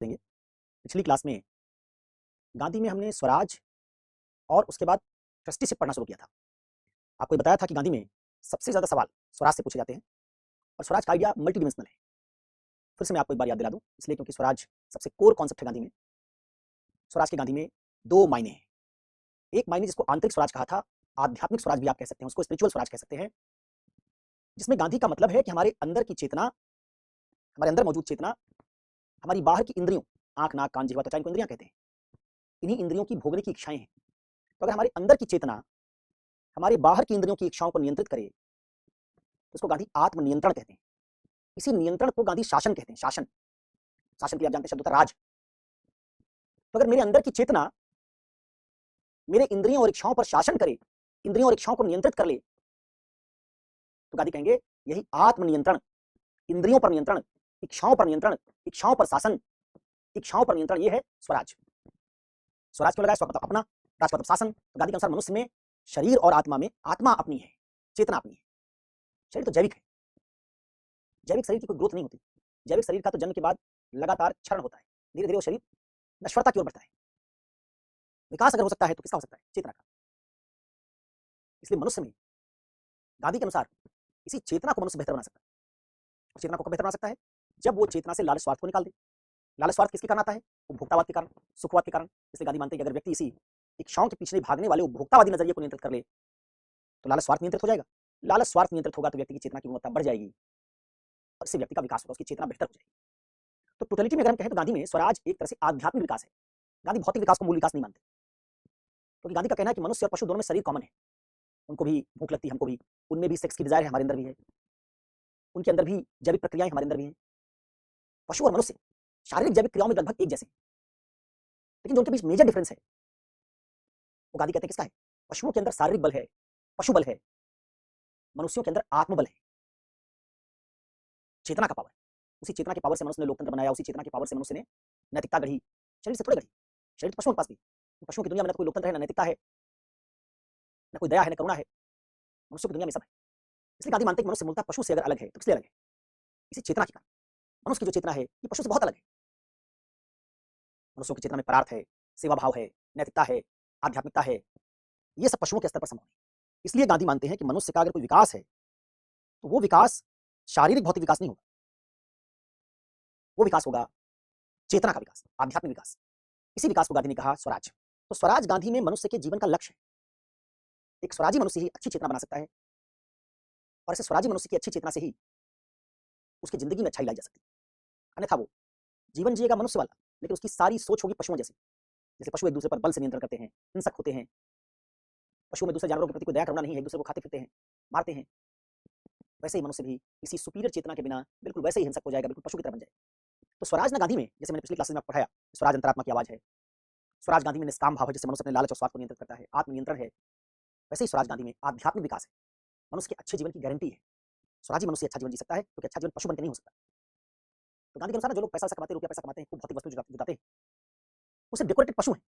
देंगे। पिछली क्लास में गांधी में हमने स्वराज और उसके बाद ट्रस्टीशिप पढ़ना शुरू किया था। आपको ये बताया था कि गांधी में सबसे ज़्यादा सवाल स्वराज से पूछे जाते हैं और स्वराज का आइडिया मल्टी डिमेंशनल है। फिर से मैं आपको एक बार याद दिला दूं, इसलिए क्योंकि स्वराज सबसे कोर कॉन्सेप्ट है गांधी में। स्वराज के गांधी में दो मायने हैं। एक मायने जिसको आंतरिक स्वराज कहा था, आध्यात्मिक स्वराज भी आप कह सकते हैं, उसको स्पिरिचुअल स्वराज कह सकते हैं, जिसमें गांधी का मतलब है कि हमारे अंदर की चेतना, हमारे अंदर मौजूद चेतना हमारी बाहर की इंद्रियों, आंख, नाक, कान, जिह्वा, त्वचा, इनको इंद्रियां कहते हैं, इन्हीं इंद्रियों की भोगने की इच्छाएं हैं। तो अगर हमारे अंदर की चेतना हमारे बाहर की इंद्रियों की इच्छाओं को नियंत्रित करे तो उसको गांधी आत्मनियंत्रण कहते हैं। इसी नियंत्रण को गांधी शासन कहते हैं। शासन, शासन के लिए आप जानते हैं शब्द होता है राज। तो अगर मेरे अंदर की चेतना मेरे इंद्रियों और इच्छाओं पर शासन करे, इंद्रियों और इच्छाओं को नियंत्रित कर ले, तो गांधी कहेंगे यही आत्मनियंत्रण, इंद्रियों पर नियंत्रण, इच्छाओं पर नियंत्रण, इच्छाओं पर शासन, इच्छाओं पर नियंत्रण, ये है स्वराज। स्वराज क्यों लगाया? स्व मतलब अपना, राज मतलब शासन। तो गांधी के अनुसार मनुष्य में, शरीर और आत्मा में, आत्मा अपनी है, चेतना अपनी है। शरीर तो जैविक है, जैविक शरीर की कोई ग्रोथ नहीं होती। जैविक शरीर का तो जन्म के बाद लगातार क्षरण होता है, धीरे धीरे वो शरीर नश्वरता की ओर बढ़ता है। विकास अगर हो सकता है तो किसका हो सकता है? चेतना का। इसलिए मनुष्य में गांधी के अनुसार इसी चेतना को मनुष्य बेहतर बना सकता है। और चेतना को कब बेहतर बना सकता है? जब वो चेतना से लालच स्वार्थ को निकाल दे। लालच स्वार्थ किसके कारण आता है? उपभोक्तावाद के कारण, सुखवाद के कारण। इसलिए गांधी मानते हैं कि अगर व्यक्ति इसी इच्छाओं के पीछे भागने वाले उपभोक्तावादी नजरिए को नियंत्रित कर ले तो लालच स्वार्थ नियंत्रित हो जाएगा। लालच स्वार्थ नियंत्रित होगा तो व्यक्ति की चेतना की गुणवत्ता बढ़ जाएगी और इससे व्यक्ति का विकास होगा, उसकी चेतना बेहतर हो जाएगी। तो टोटलिटी में अगर हम कहें तो गांधी में स्वराज एक तरह से आध्यात्मिक विकास है। गांधी भौतिक विकास को मूल विकास नहीं मानते, क्योंकि गांधी का कहना है कि मनुष्य और पशु दोनों में शरीर कॉमन है। उनको भी भूख लगती है, हमको भी, उनमें भी सेक्स की डिजायर है, हमारे अंदर भी है, उनके अंदर भी जैविक प्रक्रियाएं हमारे अंदर भी हैं। पशु और मनुष्य शारीरिक जैविक क्रियाओं में लगभग एक जैसे, लेकिन जो उनके बीच मेजर डिफरेंस है वो गांधी कहते हैं किसका है? पशुओं के अंदर शारीरिक बल है, पशु बल है, मनुष्यों के अंदर आत्मबल है, चेतना का पावर। उसी चेतना के पावर से मनुष्य ने लोकतंत्र बनाया, उसी चेतना के पावर से मनुष्य ने नैतिकता गढ़ी। शरीर से थोड़ी गढ़ी, शरीर तो पशुओं के पास भी। पशुओं की दुनिया में ना कोई लोकतंत्र है, ना नैतिकता है, ना कोई दया है, ना करुणा है। मनुष्यों की दुनिया में सब है। इसलिए गांधी मानते हैं कि मनुष्य मूलतः पशु से अगर अलग है तो किसलिए अलग है? इसी चेतना के कारण। मनुष्य की जो चेतना है ये पशु से बहुत अलग है। मनुष्यों की चेतना में परार्थ है, सेवा भाव है, नैतिकता है, आध्यात्मिकता है। ये सब पशुओं के स्तर पर संभव है। इसलिए गांधी मानते हैं कि मनुष्य का अगर कोई विकास है तो वो विकास शारीरिक भौतिक विकास नहीं होगा, वो विकास होगा चेतना का विकास, आध्यात्मिक विकास। इसी विकास को गांधी ने कहा स्वराज। तो स्वराज गांधी में मनुष्य के जीवन का लक्ष्य है। एक स्वराजी मनुष्य ही अच्छी चेतना बना सकता है और ऐसे स्वराजी मनुष्य की अच्छी चेतना से ही उसकी जिंदगी में अच्छाई लाई जा सकती है। अन्यथा वो जीवन जिएगा मनुष्य वाला, लेकिन उसकी सारी सोच होगी पशुओं जैसी। जैसे पशु एक दूसरे पर बल से नियंत्रण करते हैं, हिंसक होते हैं। पशु में दूसरे जानवरों के प्रति कोई दया करुणा नहीं है, एक दूसरे को खाते फिरते हैं, मारते हैं। वैसे ही मनुष्य भी इसी सुपीरियर चेतना के बिना बिल्कुल वैसे ही हिंसक हो जाएगा, बिल्कुल पशु की तरह बन जाएगा। तो स्वराज ना गांधी में, जैसे मैंने पिछली क्लास में आपको पढ़ाया, स्वराज अंतरात्मा की आवाज है। स्वराज गांधी में निष्काम भाव है, जिससे मनुष्य अपने लालच और स्वार्थ को नियंत्रित करता है, आत्मनियंत्रण है। वैसे ही स्वराज गांधी में आध्यात्मिक विकास है, मनुष्य के अच्छे जीवन की गारंटी है। स्वराजी मनुष्य अच्छा जीवन जी सकता है, क्योंकि अच्छा जीवन पशु बन के नहीं हो सकता। तो गांधी के अनुसार जो लोग पैसा कमाते हैं, रुपया पैसा कमाते हैं, खूब भौतिक वस्तु जुटाते हैं, वो सिर्फ डेकोरेटेड पशु हैं।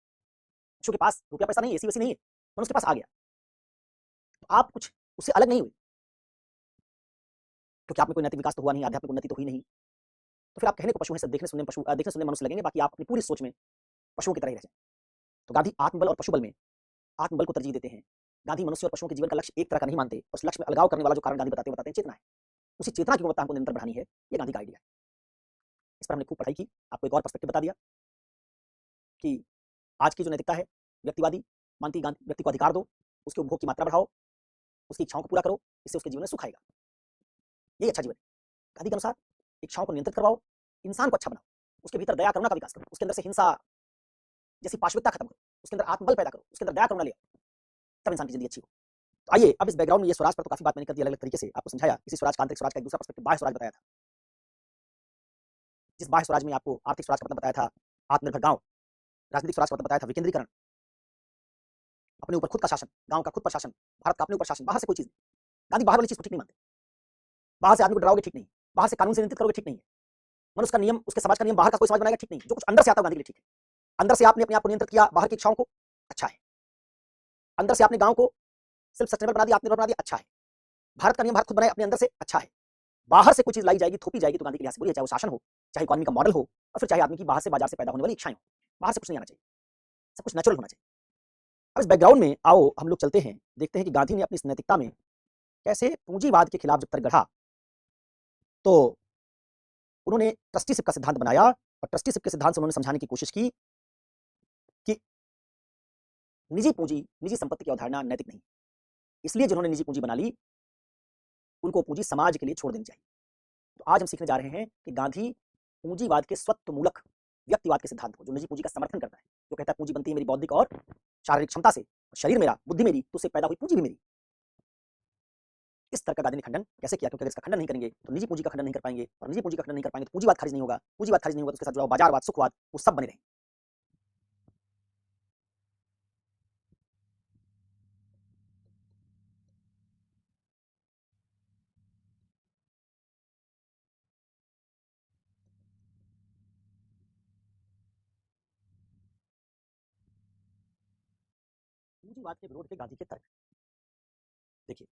पशु के पास रुपया पैसा नहीं है, एसी वैसी नहीं है, मनुष्य के पास आ गया तो आप कुछ उससे अलग नहीं हुए, क्योंकि आप में कोई नैतिक विकास तो हुआ नहीं, आध्यात्मिक उन्नति तो हुई नहीं। तो फिर आप कहने को पशु हैं, सिर्फ देखने सुनने में पशु, देखने सुनने में मनुष्य लगेंगे, बाकी आप अपनी पूरी सोच में पशुओं की तरह ही रह जाए। तो गांधी आत्मबल और पशुबल में आत्मबल को तरजीह देते हैं। गांधी मनुष्य और पशुओं के जीवन का लक्ष्य एक तरह का नहीं मानते। उस लक्ष्य में अलगाव करने वाला जो कारण गांधी बताते हैं चेतना है। उसी चेतना की गुणवत्ता हमको निरंतर बढ़ानी है, ये गांधी का आइडिया है। इस पर हमने खूब पढ़ाई की, आपको एक और पर्सपेक्टिव बता दिया कि आज की जो नैतिकता है व्यक्तिवादी मानती, व्यक्ति को अधिकार दो, उसके उपभोग की मात्रा बढ़ाओ, उसकी इच्छाओं को पूरा करो, इससे उसके जीवन में सुख आएगा, यही अच्छा जीवन है। गांधी के अनुसार इच्छाओं को नियंत्रित करवाओ, इंसान को अच्छा बनाओ, उसके भीतर दया करुणा का विकास करो, उसके अंदर से हिंसा जैसी पाशविकता खत्म करो, उसके अंदर आत्मबल पैदा करो, उसके अंदर दया करुणा ले आओ, तब इंसान की जिंदगी अच्छी हो। तो आइए अब इस बैकग्राउंड में ये स्वराज पर तो काफी बात मैंने कर दी, अलग अलग तरीके से आपको समझाया। इसी स्वराज का आंतरिक स्वराज का एक दूसरा पर्सपेक्टिव बाह्य स्वराज बताया था। जिस बाह्य स्वराज में आपको आर्थिक स्वराज का मतलब बताया था आत्मनिर्भर गांव, राजनीतिक स्वराज का मतलब बताया था विकेंद्रीकरण, अपने ऊपर खुद का शासन, गांव का खुद पर शासन, भारत का अपने ऊपर शासन, बाहर से कोई चीज नहीं। गांधी बाहर वाली चीज को ठीक नहीं मानते। बाहर से आदमी को डराओगे ठीक नहीं, बाहर से कानून से नियंत्रित करोगे ठीक नहीं है, मनुष्य का नियम, उसके समाज का नियम बाहर का कोई समाज बनाएगा ठीक नहीं। जो कुछ अंदर से आता है गांधी के लिए ठीक है। अंदर से आपने अपने आप को नियंत्रित किया, बाहर की इच्छाओं को, अच्छा है। अंदर से आपने गांव को सेल्फ सस्टेनेबल बना दिया, आत्मनिर्भर बना दिया, अच्छा है। भारत का नियम भारत खुद बनाए अपने अंदर से, अच्छा है। बाहर से कोई चीज लाई जाएगी, थोपी जाएगी तो गांधी के लिहाज से बुरी है, चाहे वो शासन हो, चाहे इकोनॉमी का मॉडल हो और फिर चाहे आदमी की बाहर से बाजार से पैदा होने वाली इच्छाएं हो। बाहर से कुछ नहीं आना चाहिए, सब कुछ नेचुरल होना चाहिए। अब इस बैकग्राउंड में आओ हम लोग चलते हैं, देखते हैं कि गांधी ने अपनी इस नैतिकता में कैसे पूंजीवाद के खिलाफ जब तक गढ़ा, तो उन्होंने ट्रस्टीशिप का सिद्धांत बनाया और ट्रस्टीशिप के सिद्धांत से उन्होंने समझाने की कोशिश की कि निजी पूंजी, निजी संपत्ति की अवधारणा नैतिक नहीं। इसलिए जिन्होंने निजी पूंजी बना ली, उनको पूंजी समाज के लिए छोड़ देनी चाहिए। तो आज हम सीखने जा रहे हैं कि गांधी पूंजीवाद के स्वत्वमूलक व्यक्तिवाद के सिद्धांत को, जो निजी पूंजी का समर्थन करता है, जो कहता है पूंजी बनती है मेरी बौद्धिक और शारीरिक क्षमता से, शरीर मेरा, बुद्धि मेरी, तो उससे पैदा हुई पूंजी भी मेरी, इस तरह का गांधी ने खंडन कैसे किया? क्योंकि अगर इसका खंडन नहीं करेंगे तो निजी पूंजी का खंडन नहीं कर पाएंगे, और निजी पूंजी का खंडन नहीं कर पाएंगे तो पूंजीवाद खारिज नहीं होगा, पूंजीवाद खारिज नहीं होगा तो उसके साथ जुड़ा बाजारवाद, सुखवाद, वो सब बने रहेंगे। पूंजीवाद के विरोध के गांधी के तर्क देखिए।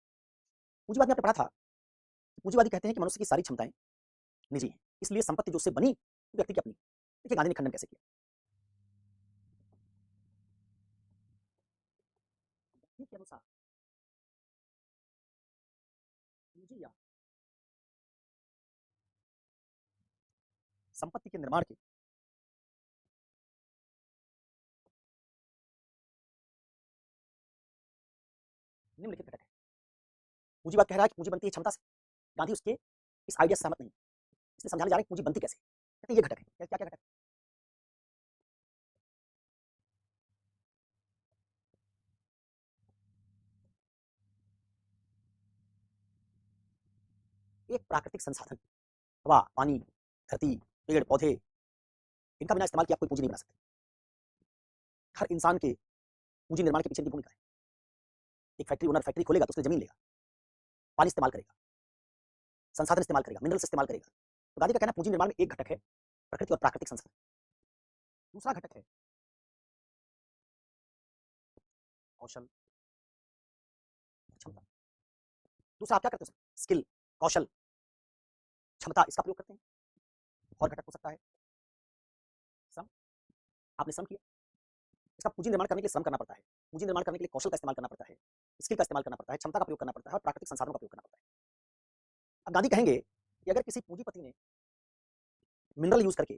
पूंजीवाद में आपने पढ़ा था, पूंजीवादी कहते हैं कि मनुष्य की सारी क्षमताएं निजी हैं, इसलिए संपत्ति जो उससे बनी वो व्यक्ति की अपनी। देखिए गांधी ने खंडन कैसे किया। गांधी के अनुसार पूंजी या संपत्ति के निर्माण के निम्नलिखित घटक है। पूंजीवाद कह रहा है कि पूंजी बनती है क्षमता से, गांधी उसके इस आइडिया से सहमत नहीं, इसलिए समझाने जा रहे हैं पूंजी बनती कैसे। कहते हैं ये घटक है। क्या क्या घटक? एक प्राकृतिक संसाधन, हवा, पानी, धरती, पेड़ पौधे, इनका बिना इस्तेमाल किए आप कोई पूंजी नहीं बना सकते। हर इंसान के पूंजी निर्माण के पीछे की भूमिका है। एक फैक्ट्री ओनर फैक्ट्री खोलेगा तो उसने जमीन लेगा, पानी इस्तेमाल करेगा, संसाधन इस्तेमाल करेगा, मिनरल्स इस्तेमाल करेगा। तो गांधी का कहना है पूंजी निर्माण में एक घटक है प्रकृति और प्राकृतिक संसाधन, दूसरा घटक है कौशल, क्षमता। दूसरा आप क्या करते हो? स्किल, कौशल, क्षमता, इसका प्रयोग करते हैं। और घटक हो सकता है श्रम। आपने श्रम किया, इसका पूंजी निर्माण करने के लिए श्रम करना पड़ता है, पूंजी निर्माण करने के लिए कौशल का इस्तेमाल करना पड़ता है, स्किल का इस्तेमाल करना पड़ता है, क्षमता का प्रयोग करना पड़ता है और प्राकृतिक संसाधनों का प्रयोग करना पड़ता है। अब गांधी कहेंगे कि अगर किसी पूंजीपति ने मिनरल यूज करके,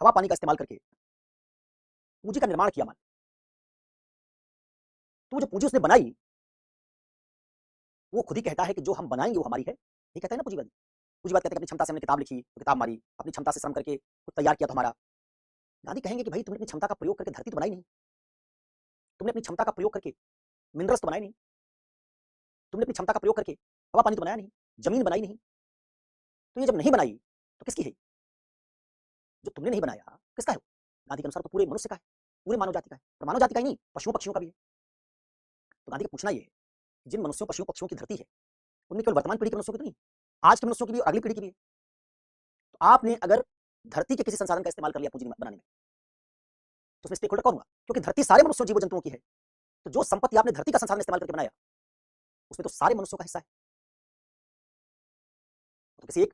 हवा पानी का इस्तेमाल करके पूंजी का निर्माण किया, मान, तो जो पूंजी उसने बनाई वो खुद ही कहता है कि जो हम बनाएंगे वो हमारी है। ये कहता है ना पूंजीवादी। पूंजीवाद कहते हैं अपनी क्षमता से हमने किताब लिखी तो किताब मारी, अपनी क्षमता से श्रम करके कुछ तैयार किया तो हमारा। गांधी कहेंगे कि भाई तुमने अपनी क्षमता का प्रयोग करके धरती तो बनाई नहीं, तुमने अपनी क्षमता का प्रयोग करके मिनरल्स तो बनाए नहीं, तुमने अपनी क्षमता का प्रयोग करके हवा पानी तो बनाया नहीं, जमीन बनाई नहीं। तो ये जब नहीं बनाई तो किसकी है? जो तुमने नहीं बनाया किसका है? गांधी के अनुसार तो पूरे मनुष्य का है, पूरे मानव जाति का है। और मानव जाति का ही नहीं, पशुओं पक्षियों का भी है। तो गांधी का पूछना ये है, जिन मनुष्यों पशुओं पक्षियों की धरती है, उनमें केवल वर्तमान पीढ़ी के मनुष्यों की तो नहीं, आज के मनुष्यों की भी और अगली पीढ़ी की भी है। तो आपने अगर धरती के किसी संसाधन का इस्तेमाल कर लिया पूंजी बनाने में, तो उसमें स्टेक होल्डर कौन हुआ? क्योंकि धरती सारे मनुष्यों जीव जंतुओं की है। तो जो संपत्ति आपने धरती का संसाधन इस्तेमाल करके बनाया, उसमें तो सारे मनुष्यों का हिस्सा है। तो किसी एक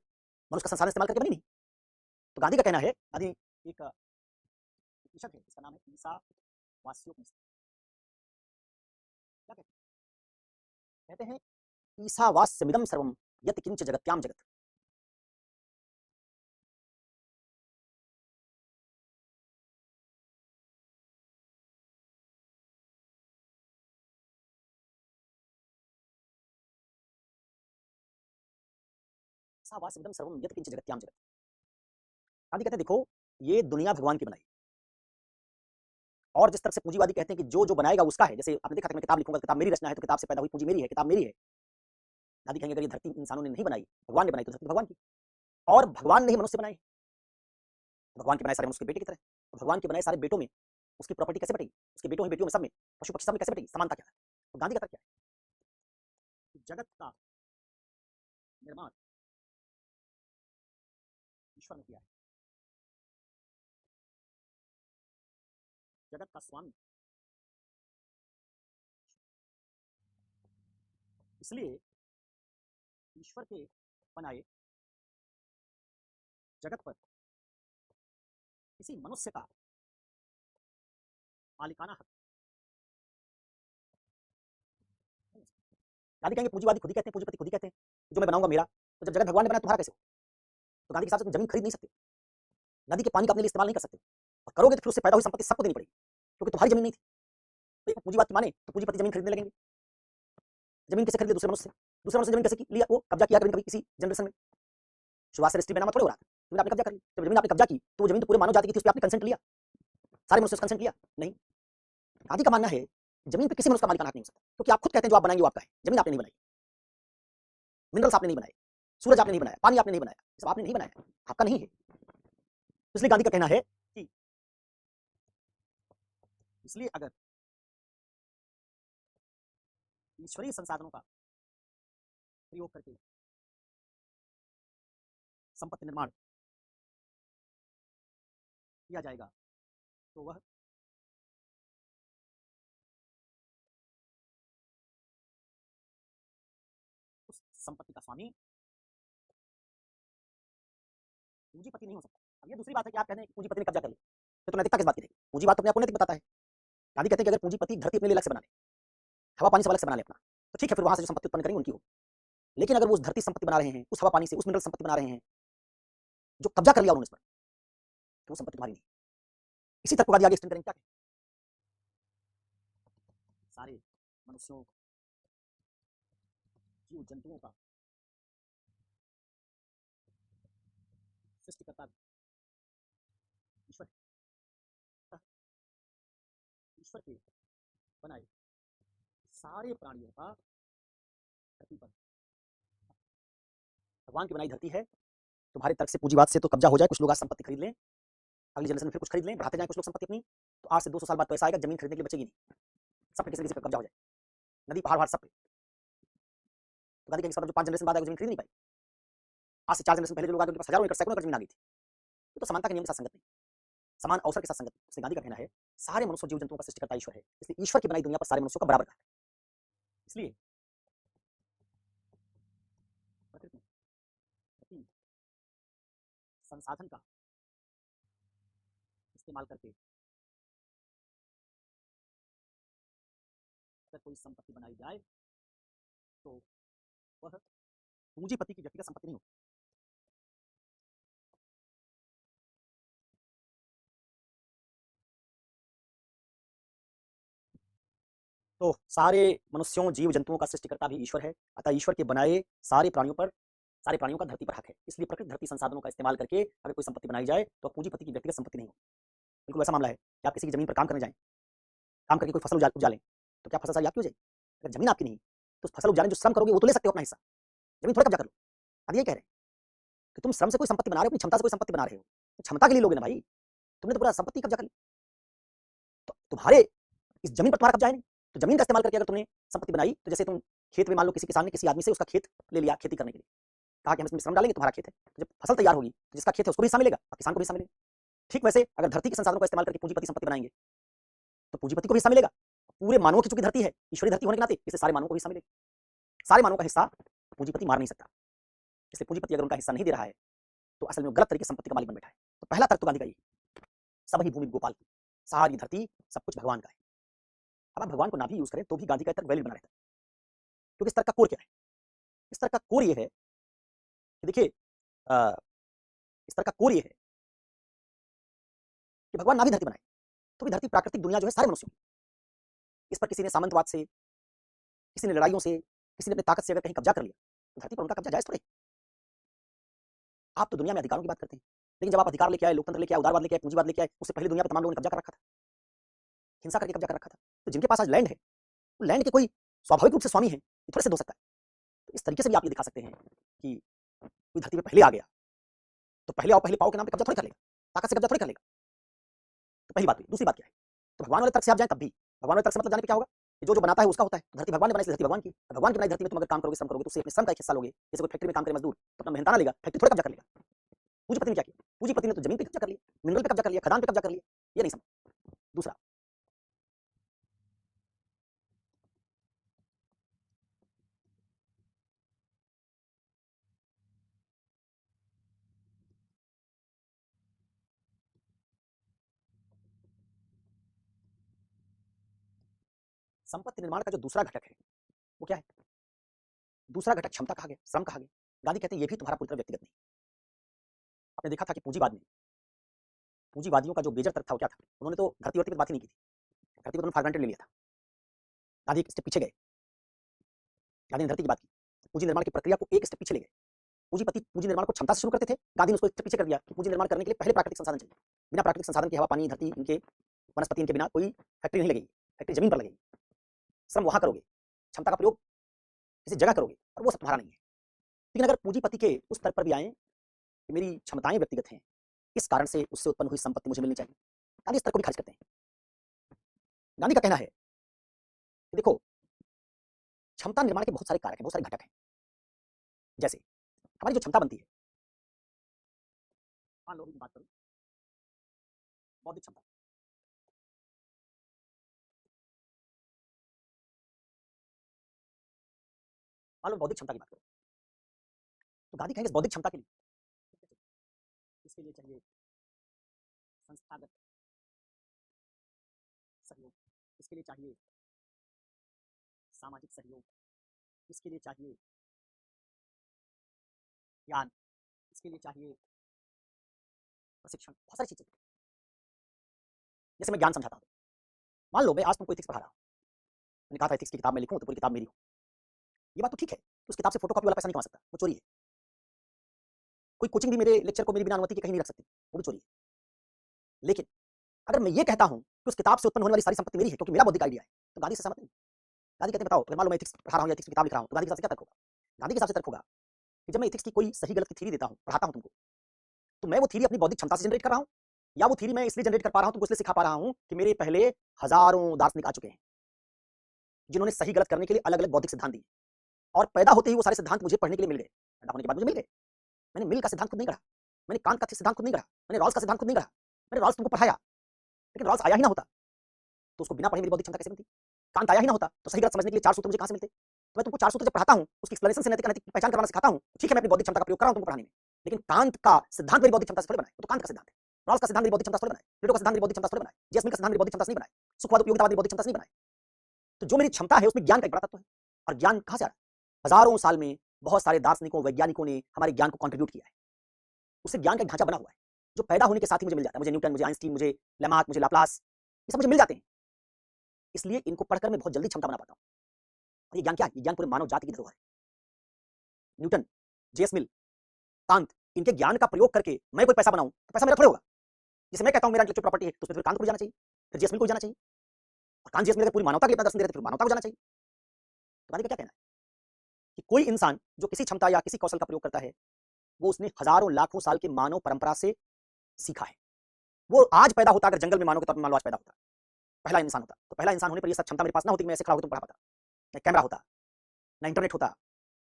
मनुष्य का संसाधन इस्तेमाल करके बनी नहीं। तो गांधी का कहना है, गांधी एक उपनिषद है, इसका नाम है ईसावास्योपनिषद। क्या कहते हैं? कहते हैं ईसावास्यमिदं सर्वम यत् किंच जगत्याम जगत। ईसावास्यमिदं सर्वम यत् किंच जगत्याम जगत। गांधी कहते हैं देखो, ये दुनिया भगवान की बनाई, और जिस तरह से पूंजीवादी कहते हैं कि जो जो बनाएगा उसका है, जैसे आपने देखा था मैं किताब लिखूंगा, किताब मेरी रचना है तो किताब से पैदा हुई पूंजी मेरी है, किताब मेरी है। गांधी कहेंगे अगर ये धरती इंसानों ने नहीं बनाई, भगवान ने बनाई, तो धरती भगवान की। और भगवान ने ही मनुष्य बनाए, भगवान के बनाए सारे मनुष्य के बेटे की तरह। तो भगवान के बनाए सारे बेटों में उसकी प्रॉपर्टी कैसे बटेगी? उसके बेटों ही बेटियों में, सब में, पशु पक्षी सब में कैसे बटेगी? समानता क्या है? तो गांधी का तर्क क्या है? जगत का निर्माण ईश्वर ने किया है, जगत का स्वामी, इसलिए ईश्वर के बनाए जगत पर किसी मनुष्य का मालिकाना हक। गांधी कहेंगे पूंजीवादी खुद ही कहते हैं, पूंजीपति खुद ही कहते हैं जो मैं बनाऊंगा मेरा। तो जब जगत भगवान ने बनाया तुम्हारा कैसे हो? तो गांधी के हिसाब से तुम जमीन खरीद नहीं सकते, नदी के पानी का अपने लिए इस्तेमाल नहीं कर सकते, और करोगे तो फिर उससे पैदा हुई संपत्ति सबको देनी पड़ेगी, क्योंकि तुम्हारी जमीन नहीं थी। तो पूंजीवाद की माने तो पूंजीपति जमीन खरीदने लगेंगे। जमीन कैसे खरीदे? दूसरे मनुष्य से। दूसरे मनुष्य जमीन कैसे लिया? वो कब्जा किया कभी किसी जनरेशन में। शुरुआत से रजिस्ट्री बनाना थोड़ा हो रहा था, जमीन आपने कब्जा कर ली। जब जमीन आपने कब्जा की तो जमीन तो पूरे मानव जाति की थी, उस पर आपने कंसेंट लिया? सारे मनुष्य कंसेंट लिया? नहीं। गांधी का मानना है जमीन पे किसी मनुष्य का मालिकाना हक नहीं हो सकता, क्योंकि आप खुद कहते हैं जो आप बनाएंगे वो आपका है। जमीन आपने नहीं बनाई, मिनरल्स आपने नहीं बनाए, सूरज आपने नहीं बनाया, पानी आपने नहीं बनाया, सब आपने नहीं बनाया, आपका नहीं है। इसलिए गांधी का कहना है कि इसलिए अगर ईश्वरीय संसाधनों का प्रयोग करके संपत्ति निर्माण किया जाएगा तो वह उस संपत्ति का स्वामी पूंजीपति नहीं हो सकता। अब ये दूसरी बात है कि आप कहते हैं कि पूंजीपति ने कब्जा कर लिया, तो नैतिकता किस बात की रहेगी? पूंजीवाद तो अपने आप को नैतिक बताता है। गांधी कहते हैं कि अगर पूंजीपति धरती अपने लिए अलग से बना ले, हवा पानी से अलग से बना ले अपना, तो ठीक है, फिर वहां से जो संपत्ति उत्पन्न करेंगे उनकी हो। लेकिन अगर वो उस धरती संपत्ति बना रहे हैं, उस हवा पानी से, उस मिनरल संपत्ति बना रहे हैं जो कब्जा कर लिया उन्होंने इस पर, तो वो संपत्ति तुम्हारी नहीं। इसी तक को गांधी आगे एक्सटेंड करेंगे क्या? सारे मनुष्यों, जीव जंतुओं का सृष्टिकर्ता ईश्वर है। ईश्वर के बनाए सारे प्राणियों का धरती पर, भगवान की बनाई धरती है। तुम्हारे तर्क से पूंजीवाद से तो कब्जा हो जाए, कुछ लोग आज संपत्ति खरीद लें, अगली जनरेशन में फिर कुछ खरीद लें, बढ़ाते जाएं कुछ लोग संपत्ति अपनी, तो आज से 200 साल बाद पैसा आएगा, जमीन खरीदने के लिए बचेगी नहीं, सब पे किसी न किसी पे कब्जा हो जाए, नदी पहाड़ सब पे। तो गांधी कहेंगे जो 5 जनरेशन बाद आएगा जमीन खरीद नहीं पाई। आज से 4 जनरेशन पहले जो लोग आगे उनके पास हजारों एकड़ सैकड़ों एकड़ जमीन आ गई थी। तो समानता के नियम के साथ संगत नहीं, समान अवसर के साथ संगत। इसलिए गांधी का कहना है सारे मनुष्य जीव जंतुओं का सृष्टिकर्ता ईश्वर है, इसलिए ईश्वर की बनाई दुनिया पर सारे मनुष्यों का बराबर है। इसलिए प्रकृति प्रति संसाधन का इस्तेमाल करके अगर कोई संपत्ति बनाई जाए तो वह पूंजीपति की व्यक्तिगत संपत्ति नहीं होती। तो सारे मनुष्यों जीव जंतुओं का सृष्टिकर्ता भी ईश्वर है, अतः ईश्वर के बनाए सारे प्राणियों पर, सारे प्राणियों का धरती पर हक है। इसलिए प्रकृति धरती संसाधनों का इस्तेमाल करके अगर कोई संपत्ति बनाई जाए तो पूंजीपति की व्यक्तिगत संपत्ति नहीं होगी। बिल्कुल वैसा मामला है कि आप किसी की जमीन पर काम करने जाएं, काम करके कोई फसल उपजा लें, तो क्या फसल सारी आपकी हो जाएगी? अगर जमीन आपकी नहीं तो फसल उपजाने जो श्रम करोगे वो तो ले सकते हो अपना हिस्सा, जमीन थोड़ा कब्जा कर लो। अब ये कह रहे हैं कि तुम श्रम से कोई संपत्ति बना रहे हो, अपनी क्षमता से कोई संपत्ति बना रहे हो, तो क्षमता के लिए लोगे ना भाई, तुमने तो पूरा संपत्ति कब्जा कर ली। तो तुम्हारे इस जमीन पर तुम्हारा कब्जा है नहीं, तो जमीन का इस्तेमाल करके अगर तुमने संपत्ति बनाई, तो जैसे तुम खेत में मान लो किसी किसान ने किसी आदमी से उसका खेत ले लिया खेती करने के लिए, कहा कि हम इसमें श्रम डालेंगे, तुम्हारा खेत है, तो जब फसल तैयार होगी तो जिसका खेत है उसको भी हिस्सा मिलेगा और किसान को भी हिस्सा मिलेगा। ठीक वैसे अगर धरती के संसाधनों का इस्तेमाल करके पूंजीपति संपत्ति बनाएंगे तो पूंजीपति को भी हिस्सा मिलेगा। पूरे मानवों की चूंकि धरती है, ईश्वरी धरती होने के नाते इससे सारे मानवों को हिस्सा मिलेगा। सारे मानवों का हिस्सा पूंजीपति मार नहीं सकता, इसलिए पूंजीपति अगर उनका हिस्सा नहीं दे रहा है तो असल में गलत तरीके से संपत्ति का मालिक बन बैठा है। तो पहला तर्क तो गांधी का ये, सब ही भूमि गोपाल की, सारी धरती सब कुछ भगवान का है। अब आप भगवान को ना भी यूज करें तो भी गांधी का तर्क वैलिड बना रहता है, क्योंकि इस तर्क का कोर क्या है? इस तर्क का कोर ये है कि देखिए, इस तर्क का कोर ये है कि भगवान ना भी धरती बनाए तो भी धरती प्राकृतिक दुनिया जो है सारे मनुष्यों की, इस पर किसी ने सामंतवाद से, किसी ने लड़ाइयों से, किसी ने अपनी ताकत से अगर कहीं कब्जा कर लिया तो धरती पर उनका कब्जा जायज थोड़े। आप तो दुनिया में अधिकारों की बात करते हैं, लेकिन जब आप अधिकार लेके आए, लोकतंत्र लेके आए, उदारवाद लेके आए, पूंजीवाद लेके आए, उससे पहले दुनिया पर तमाम लोगों ने कब्जा कर रखा था, हिंसा करके कब्जा कर रखा था। तो जिनके पास आज लैंड है, वो लैंड के कोई स्वाभाविक रूप से स्वामी है, ये थोड़े से हो सकता है। तो इस तरीके से भी आप ये दिखा सकते हैं कि कोई धरती पे पहले आ गया तो पहले आओ पहले पाओ के नाम पे कब्जा थोड़ी कर लेगा, ताकत से कब्जा थोड़ी कर लेगा। तो पहली बात हुई। दूसरी बात क्या है, तो भगवान वाले तर्क से आप जाए तब भी, भगवान वाले तर्क से मतलब जाने पे क्या होगा कि जो जो बनाता है उसका होता है, धरती भगवान ने बनाई, धरती भगवान की, भगवान की बनाई धरती में तुम अगर काम करोगे, श्रम करोगे, तो उससे अपने श्रम का एक हिस्सा लोगे। जैसे कोई फैक्ट्री में काम करे मजदूर तो अपना मेहनताना लेगा, फैक्ट्री थोड़ा कब्जा कर लेगा। पूंजीपति ने क्या किया? पूंजीपति ने तो जमीन पे कब्जा कर लिया, मिनरल पे कब्जा कर लिया, खदान पे कब्जा कर लिया, ये नहीं समझ। दूसरा, संपत्ति निर्माण का जो दूसरा घटक है वो क्या है? दूसरा घटक क्षमता कहा गया, श्रम कहा गया। गांधी कहते हैं ये भी तुम्हारा पूरी तरह व्यक्तिगत नहीं। आपने देखा था कि पूंजीवाद में पूंजीवादियों का जो मेजर तर्क था वो क्या था? उन्होंने तो धरती वर्ती पर बात ही नहीं की थी। धरती को उन्होंने फॉर ग्रांटेड ले लिया था। गांधी एक स्टेप पीछे गए। गांधी ने धरती की बात की, पूंजी निर्माण की प्रक्रिया को एक स्टेप पीछे ले गए। पूंजीपति पूंजी निर्माण को क्षमता से शुरू करते थे, गांधी ने उसको एक स्टेप पीछे कर दिया कि पूंजी निर्माण करने के लिए पहले प्राकृतिक संसाधन चाहिए। बिना प्राकृतिक संसाधन के हवा, पानी, धरती, इनके वनस्पति, इनके बिना कोई फैक्ट्री नहीं लगेगी। फैक्ट्री जमीन पर लगेगी, श्रम वहां करोगे, क्षमता का प्रयोग किसी जगह करोगे, और वो सब तुम्हारा नहीं है। लेकिन अगर पूंजीपति के उस स्तर पर भी आए कि मेरी क्षमताएं व्यक्तिगत हैं, इस कारण से उससे उत्पन्न हुई संपत्ति मुझे मिलनी चाहिए, गांधी इस स्तर को भी खारिज करते हैं। गांधी का कहना है कि देखो, क्षमता निर्माण के बहुत सारे कारक हैं, बहुत सारे घटक हैं। जैसे हमारी जो क्षमता बनती है, मान लो बात करूं बौद्धिक क्षमता, मान लो बौद्धिक क्षमता की बात करो, तो गांधी कहेंगे इस बौद्धिक क्षमता के लिए इसके लिए चाहिए संस्थागत सहयोग, इसके लिए चाहिए सामाजिक सहयोग, इसके लिए चाहिए ज्ञान, इसके लिए चाहिए प्रशिक्षण, बहुत सारी चीजें। जैसे मैं ज्ञान समझाता हूँ, मान लो मैं आज तुमको एथिक्स पढ़ा रहा हूँ, मैंने कहा था एथिक्स की किताब में लिखूं तो पूरी किताब मेरी हो, ये बात तो ठीक है, तो उस किताब से फोटोकॉपी वाला पैसा नहीं कमा सकता, वो चोरी है। कोई कोचिंग भी मेरे लेक्चर को मेरी बिना अनुमति के कहीं नहीं रख सकती, वो भी चोरी है। लेकिन अगर मैं ये कहता हूं कि उस किताब से उत्पन्न होने वाली सारी संपत्ति मेरी है क्योंकि मेरा बौद्धिक आइडिया है, तो गांधी से सहमत नहीं। गांधी कहते हैं बताओ, अगर मान लो मैं एथिक्स पढ़ा रहा हूं या एथिक्स की किताब लिख रहा हूं, तो गांधी के हिसाब से क्या तर्क होगा? गांधी के हिसाब से तर्क होगा कि जब मैं एथिक्स की कोई सही गलत की थ्योरी देता हूं, पढ़ाता हूं तुमको, तो मैं वो थ्योरी अपनी बौद्धिक क्षमता से जनरेट कर रहा हूं, या वो थ्योरी मैं इसलिए जनरेट कर पा रहा हूं, तुमको इसलिए सिखा पा रहा हूं कि मेरे पहले हजारों दार्शनिक आ चुके हैं जिन्होंने सही गलत करने के लिए अलग अलग बौद्धिक सिद्धांत दिए, और पैदा होते ही वो सारे सिद्धांत मुझे पढ़ने के लिए मिल गए, पैदा होने के बाद मुझे मिल गए। मैंने मिल का सिद्धांत खुद नहीं गढ़ा, मैंने कांट का सिद्धांत खुद नहीं गढ़ा, मैंने रॉल्स का सिद्धांत खुद नहीं गढ़ा, मैंने रॉल्स तुमको पढ़ाया, लेकिन रॉल्स आया ही ना होता तो उसको बिना पढ़े मेरी बौद्धिक क्षमता कैसे मिलती? कांट आया ही ना होता तो सही गलत समझने के लिए चार सूत्र मुझे कहां से मिलते? तो मैं तुमको चार सूत्र जब पढ़ाता हूं, उसकी एक्सप्लेनेशन से नैतिक अनैतिक की पहचान करवाना सिखाता हूं, ठीक है मैं अपनी बौद्धिक क्षमता का प्रयोग कर रहा हूं तुमको पढ़ाने में, लेकिन कांट का सिद्धांत मेरी बौद्धिक क्षमता से थोड़ी बना है, वो तो कांट का सिद्धांत है। रॉल्स का सिद्धांत मेरी बौद्धिक क्षमता से थोड़ी बना है, प्लेटो का सिद्धांत मेरी बौद्धिक क्षमता से थोड़ी बना है, जेसमिन का सिद्धांत मेरी बौद्धिक क्षमता से नहीं बना है, सुखवाद उपयोगितावाद मेरी बौद्धिक क्षमता से नहीं बना है। तो जो मेरी क्षमता है उसमें ज्ञान का एक बड़ा तत्व है, और ज्ञान कहां से आ रहा है? हजारों साल में बहुत सारे दार्शनिकों, वैज्ञानिकों ने हमारे ज्ञान को कंट्रीब्यूट किया है, उससे ज्ञान का एक ढांचा बना हुआ है जो पैदा होने के साथ ही मुझे मिल जाता है। मुझे न्यूटन, मुझे आइंस्टीन, मुझे लेमार्क, मुझे लाप्लास, ये सब मुझे मिल जाते हैं, इसलिए इनको पढ़कर मैं बहुत जल्दी क्षमता बना पाता हूं। और ये ज्ञान क्या है? ये ज्ञान पूरे मानव जाति की धरोहर है। न्यूटन, जेएस मिल, कांत, इनके ज्ञान का प्रयोग करके मैं कोई पैसा बनाऊं तो पैसा मेरा थोड़ा होगा। जैसे मैं कहता हूं मेरा इंटेलेक्चुअल प्रॉपर्टी है, तो उसमें फिर कांत को भी जाना चाहिए, फिर जेएस मिल को जाना चाहिए, और कांत जेएस मिल अगर पूरी मानवता के लिए अपना दर्शन दे रहे थे, फिर मानवता को जाना चाहिए। तो गांधी का क्या कहना है कि कोई इंसान जो किसी क्षमता या किसी कौशल का प्रयोग करता है, वो उसने हजारों लाखों साल के मानव परंपरा से सीखा है। वो आज पैदा होता, अगर जंगल में मानव के तौर पर मान लो आज पैदा होता, पहला इंसान होता, तो पहला इंसान होने पर ये सब क्षमता मेरे पास ना होती, मैं ऐसे खड़ा होकर तुम पढ़ा पाता, ना कैमरा होता, ना इंटरनेट होता,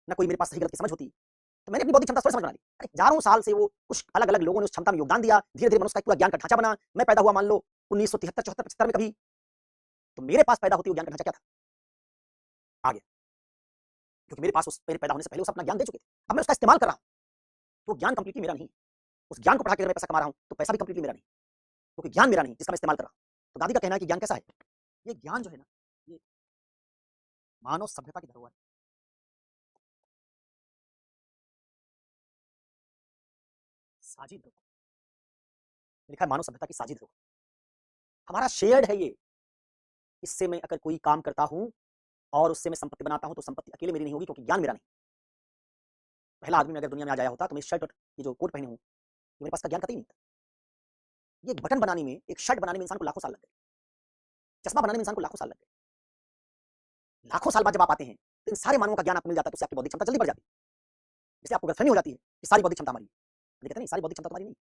ना कोई मेरे पास सही गलत की समझ होती, तो मैंने अपनी बौद्धिक क्षमता थोड़ी समझ बना ली। अरे हजारों साल से वो कुछ अलग अलग लोगों ने उस क्षमता में योगदान दिया, धीरे धीरे मनुष्य का एक पूरा ज्ञान का ढांचा बना। मैं पैदा हुआ मान लो 1973, 74, 75 में कभी, तो मेरे पास पैदा होती वो ज्ञान का ढांचा क्या था? आ गया, क्योंकि मेरे पास उस मेरे पैदा होने से पहले उस अपना ज्ञान दे चुके थे। अब मैं उसका इस्तेमाल कर रहा हूं, तो ज्ञान कंप्लीटली मेरा नहीं। उस ज्ञान को पढ़ा के अगर मैं पैसा कमा रहा हूं तो पैसा भी कंप्लीटली मेरा नहीं, क्योंकि ज्ञान मेरा नहीं जिसका मैं इस्तेमाल कर रहा हूं। तो गांधी का कहना है कि ज्ञान कैसा है? ये ज्ञान जो है ना, ये मानव सभ्यता की धरोहर है। साझी धरोहर लिखा है, मानव सभ्यता की साझी धरोहर, हमारा शेयर्ड है ये। इससे मैं अगर कोई काम करता हूं और उससे मैं संपत्ति बनाता हूं, तो संपत्ति अकेले मेरी नहीं होगी, क्योंकि ज्ञान मेरा नहीं। पहला आदमी अगर दुनिया में आ जाया होता तो मैं शर्ट और ये जो कोट पहने हूं, ये मेरे पास का ज्ञान कतई नहीं था। ये बटन बनाने में, एक शर्ट बनाने में इंसान को लाखों साल लग गए, चश्मा बनाने में इंसान को लाखों साल लग गए। लाखों साल बाद जब आप आते हैं तो इन सारे मानवों का ज्ञान आपको मिल जाता है, तो उससे आपकी बौद्धिक क्षमता जल्दी बढ़ जाती है। इसलिए आपको गलतफहमी हो जाती है कि सारी बौद्धिक क्षमता हमारी है। कहते नहीं, सारी बौद्धिक क्षमता तुम्हारी नहीं।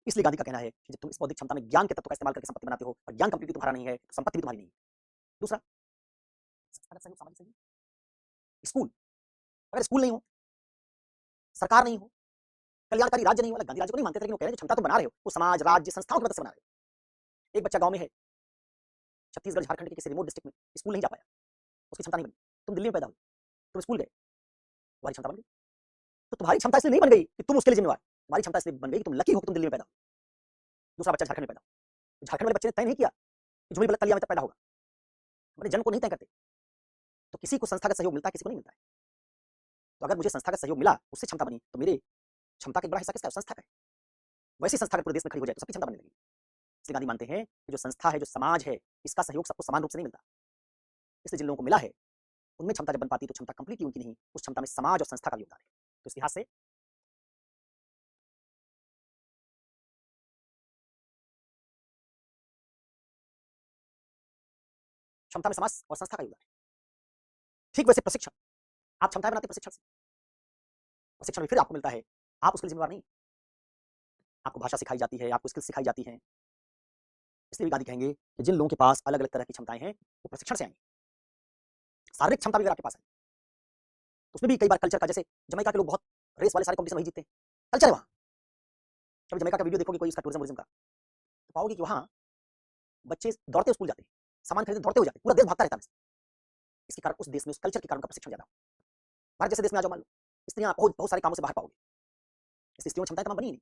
इसलिए गांधी का कहना है कि जब तुम इस बौद्धिक क्षमता में ज्ञान के तत्व का इस्तेमाल करके संपत्ति बनाते हो, और ज्ञान कंप्लीटली तुम्हारा नहीं है, तो संपत्ति भी तुम्हारी नहीं है। दूसरा, संस्थागत सहयोग, सामाजिक सहयोग। स्कूल, अगर स्कूल नहीं हो, सरकार नहीं हो, कल्याणकारी राज्य नहीं हो, गांधी राज्य को नहीं मानते थे, लेकिन वो कह रहे हैं क्षमता तुम बना रहे हो वो समाज, राज्य, संस्थाओं की मदद से बना रहे हो। एक बच्चा गांव में है, छत्तीसगढ़, झारखंड के किसी रिमोट डिस्ट्रिक्ट में, स्कूल नहीं जा पाया, उसकी क्षमता नहीं बनी। तुम दिल्ली में पैदा हुए, तुम स्कूल गए, तुम्हारी क्षमता बन गई। तो तुम्हारी क्षमता इसलिए नहीं बन गई कि तुम उसके लिए जिम्मेवार, तुम्हारी क्षमता इसलिए बन गई कि तुम लकी हो कि तुम दिल्ली में पैदा हो। दूसरा बच्चा झारखंड में पैदा हो, झारखंड वाले बच्चे ने तय नहीं किया कि झुमरी तलिया में तक पैदा होगा, अपने जन्म को नहीं तय करते। तो किसी को संस्थागत सहयोग मिलता है, किसी को नहीं मिलता है। तो अगर मुझे संस्थागत सहयोग मिला, उससे क्षमता बनी, तो मेरे क्षमता का एक बड़ा हिस्सा किसका है? संस्था का है। वैसी संस्था अगर पूरे देश में खड़ी हो जाए तो सबकी क्षमता बनने लगेगी। इसलिए गांधी मानते हैं कि जो संस्था है, जो समाज है, इसका सहयोग सबको समान रूप से नहीं मिलता। इसलिए जिन लोगों को मिला है, उनमें क्षमता जब बन पाती है तो क्षमता कंप्लीटली उनकी नहीं, उस क्षमता में समाज और संस्था का योगदान है। तो इस लिहाज से क्षमता में समाज और संस्था का योगदान है। ठीक वैसे प्रशिक्षण, आप क्षमताएं बनाते प्रशिक्षण से। प्रशिक्षण में फिर आपको मिलता है, आप उसके लिए जिम्मेवार नहीं। आपको भाषा सिखाई जाती है, आपको स्किल सिखाई जाती हैं। इसलिए भी गांधी कहेंगे कि जिन लोगों के पास अलग अलग तरह की क्षमताएं हैं, वो प्रशिक्षण से आएंगे। शारीरिक क्षमता भी अगर आपके पास है, तो उसमें भी कई बार कल्चर का, जैसे जमैका के लोग बहुत रेस वाले सारे कॉम्पिटिशन वही जीतते हैं, कल्चर है वहाँ। कभी जमैका का वीडियो देखोगे कोई इसका टूरिज्म का, तो पाओगे कि वहाँ बच्चे दौड़ते स्कूल जाते हैं, सामान खरीदते दौड़ते हो जाते, पूरा देश भागता रहता है। इसके कारण उस देश में उस कल्चर के कारण का प्रशिक्षण ज्यादा हो। भारत जैसे देश में आ जाओ, मान लो स्त्रियां बहुत बहुत सारे कामों से बाहर पाओगे, इसलिए स्त्रियों में क्षमताएं तमाम बनी ही नहीं।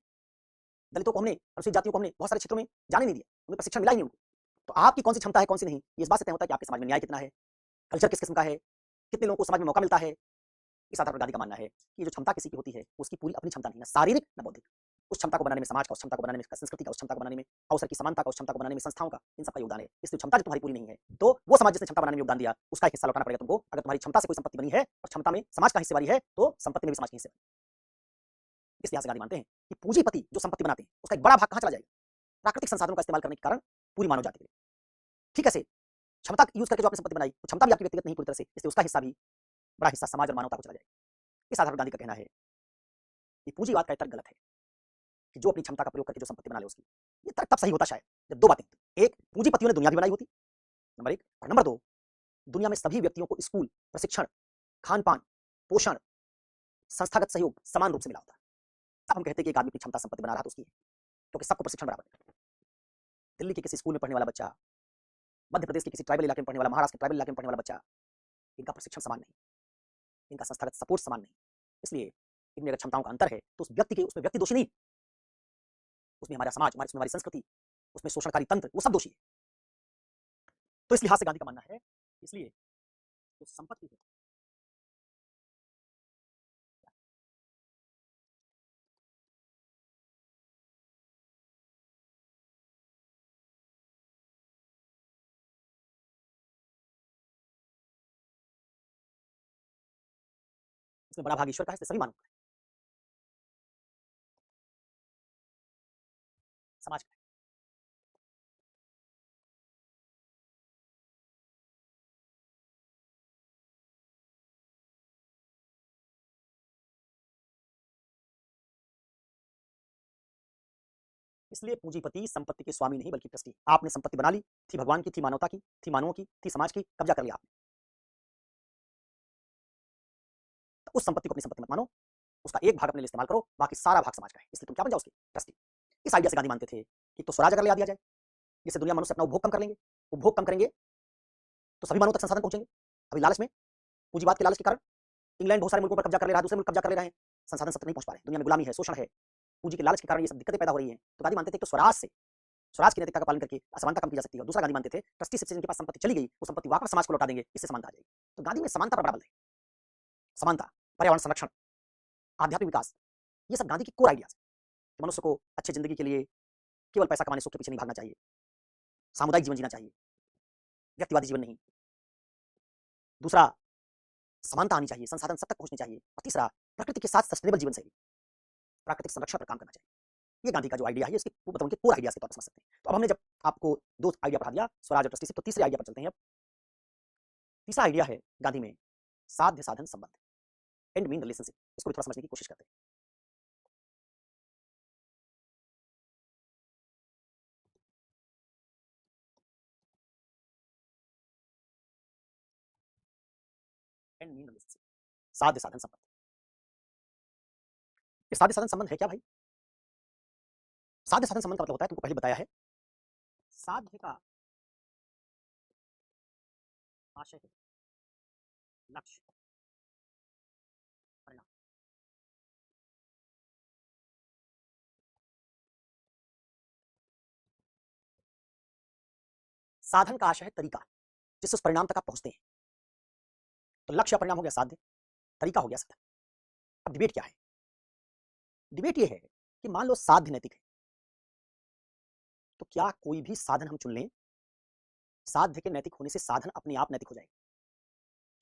दलितों को हमने, अनुसूचित जातियों को हमने बहुत सारे क्षेत्रों में जाने नहीं दिया, उन्हें प्रशिक्षण मिला ही नहीं उनको। तो आपकी कौन सी क्षमता है, कौन सी नहीं, ये इस बात से तय होता है कि आपके समाज में न्याय कितना है, कल्चर किस किस्म का है, कितने लोगों को समाज में मौका मिलता है। इस आधार पर गांधी का मानना है कि जो क्षमता किसी की होती है, उसकी पूरी अपनी क्षमता नहीं है, शारीरिक न बौद्धिक। उस क्षमता को बनाने में समाज का, उस क्षमता को बनाने में संस्कृति का, उस क्षमता को बनाने में अवसर की समानता का, उस क्षमता को बनाने में संस्थाओं का, इन सबका योगदान है। इसलिए क्षमता जो तुम्हारी पूरी नहीं है, तो वो समाज जिसने क्षमता बनाने में योगदान दिया, उसका एक हिस्सा लौटाना पड़ेगा तुमको। अगर तुम्हारी क्षमता से कोई संपत्ति बनी है और क्षमता में समाज का हिस्सेदारी है, तो संपत्ति में भी समाज की हिस्सेदारी। इस लिहाज से गांधी मानते हैं कि पूंजीपति जो संपत्ति बनाते हैं, उसका एक बड़ा भाग कहां चला जाएगा? प्राकृतिक संसाधनों का इस्तेमाल करने के कारण पूरी मानव जाति के लिए। ठीक है, क्षमता यूज करके जो आपने संपत्ति बनाई, तो क्षमता भी आपकी व्यक्तिगत नहीं पूरी तरह से, इसलिए उसका हिस्सा भी, बड़ा हिस्सा समाज और मानवता को चला जाएगा। इस आधार पर गांधी का कहना है कि पूंजीवाद का तर्क गलत है कि जो अपनी क्षमता का प्रयोग करके जो संपत्ति बना ले उसकी। ये तर्क तब सही होता शायद जब दो बातें होती, एक, पूंजीपतियों ने दुनिया भी बनाई होती, नंबर एक, और नंबर दो, दुनिया में सभी व्यक्तियों को स्कूल, प्रशिक्षण, खान पान, पोषण, संस्थागत सहयोग समान रूप से मिला होता। तब हम कहते हैं कि एक आदमी अपनी क्षमता संपत्ति बना रहा था उसकी, क्योंकि सबको प्रशिक्षण बराबर है। दिल्ली के किसी स्कूल में पढ़ने वाला बच्चा, मध्य प्रदेश के किसी ट्राइबल इलाके में पढ़ने वाला, महाराष्ट्र के ट्राइबल इलाके में पढ़ने वाला बच्चा, इनका प्रशिक्षण समान नहीं, इनका संस्थागत सपोर्ट समान नहीं। इसलिए इनमें अगर क्षमताओं का अंतर है, तो उस व्यक्ति के, उसमें व्यक्ति दोषी नहीं, उसमें हमारा समाज, हमारी संस्कृति, उसमें शोषणकारी तंत्र, वो सब दोषी है। तो इस लिहाज से गांधी का मानना है, इसलिए जो संपत्ति है, इसमें बड़ा भाग ईश्वर का है, इसलिए सभी मानव का है, समाज का है। इसलिए पूंजीपति संपत्ति के स्वामी नहीं बल्कि ट्रस्टी। आपने संपत्ति बना ली, थी भगवान की, थी मानवता की, थी मानवों की, थी समाज की, कब्जा कर लिया आपने, तो उस संपत्ति को अपनी संपत्ति मत मानो, उसका एक भाग अपने लिए इस्तेमाल करो, बाकी सारा भाग समाज का है। इसलिए तुम क्या बन जाओ उसके? ट्रस्टी। इस आइडिया से गांधी मानते थे कि तो स्वराज अगर ले आ दिया जाए, जिससे दुनिया मनुष्य अपना उपभोग कम कर लेंगे, उपभोग कम करेंगे तो सभी मानव तक संसाधन पहुंचेंगे। अभी लालच में, पूंजीवाद के लालच के कारण इंग्लैंड बहुत सारे मुल्कों पर कब्जा कर ले रहा है, दूसरे मुल्क कब्जा कर ले रहे हैं, संसाधन सब तक नहीं पहुंच पा रहे, दुनिया में गुलामी है, शोषण है, पूंजी के लालच के कारण ये सब दिक्कतें पैदा हो रही हैं। तो गांधी मानते थे कि स्वराज से, स्वराज की नैतिकता का पालन करके असमानता कम की जा सकती है। और दूसरा गांधी मानते थे ट्रस्टीशिप से जिनके पास संपत्ति चली गई, वो संपत्ति वापस समाज को लौटा देंगे, इससे समानता आ जाएगी। तो गांधी में समानता पर बड़ा बल है। समानता, पर्यावरण संरक्षण, आध्यात्मिक विकास, ये सब गांधी की कोर आइडियाज है कि मनुष्य को अच्छी जिंदगी के लिए केवल पैसा कमाने, सुख के पीछे नहीं भागना चाहिए, सामुदायिक जीवन जीना चाहिए, व्यक्तिवादी जीवन नहीं। दूसरा, समानता आनी चाहिए, संसाधन सब तक पहुंचने चाहिए। और तीसरा, प्रकृति के साथ सस्टेनेबल जीवन शैली, प्राकृतिक संरक्षण पर काम करना चाहिए। ये गांधी का जो आइडिया है, इसके मतलब उनके कोर आइडियाज के तौर पर समझ सकते हैं। तो अब हमने जब आपको दो आइडिया पढ़ा दिया, स्वराज और ट्रस्टीशिप, तो तीसरे आइडिया पर चलते हैं। अब तीसरा आइडिया है गांधी में साध्य साधन संबंध, एंड मीन रिलेशनशिप। इसको भी थोड़ा समझने की कोशिश करते हैं। एंड मीन रिलेशनशिप, साध्य साधन संबंध। ये साध्य साधन संबंध है क्या भाई? साध्य साधन संबंध का मतलब होता है, तुमको पहले बताया है, साध्य का आशय है, लक्ष्य, परिणाम। साधन का आशय है तरीका, जिससे उस परिणाम तक आप पहुंचते हैं। तो लक्ष्य या परिणाम हो गया साध्य, तरीका हो गया साधन। अब डिबेट क्या है? डिबेट ये है कि मान लो साध्य नैतिक है, तो क्या कोई भी साधन हम चुन लें, साध्य के नैतिक होने से साधन अपने आप नैतिक हो जाएगा।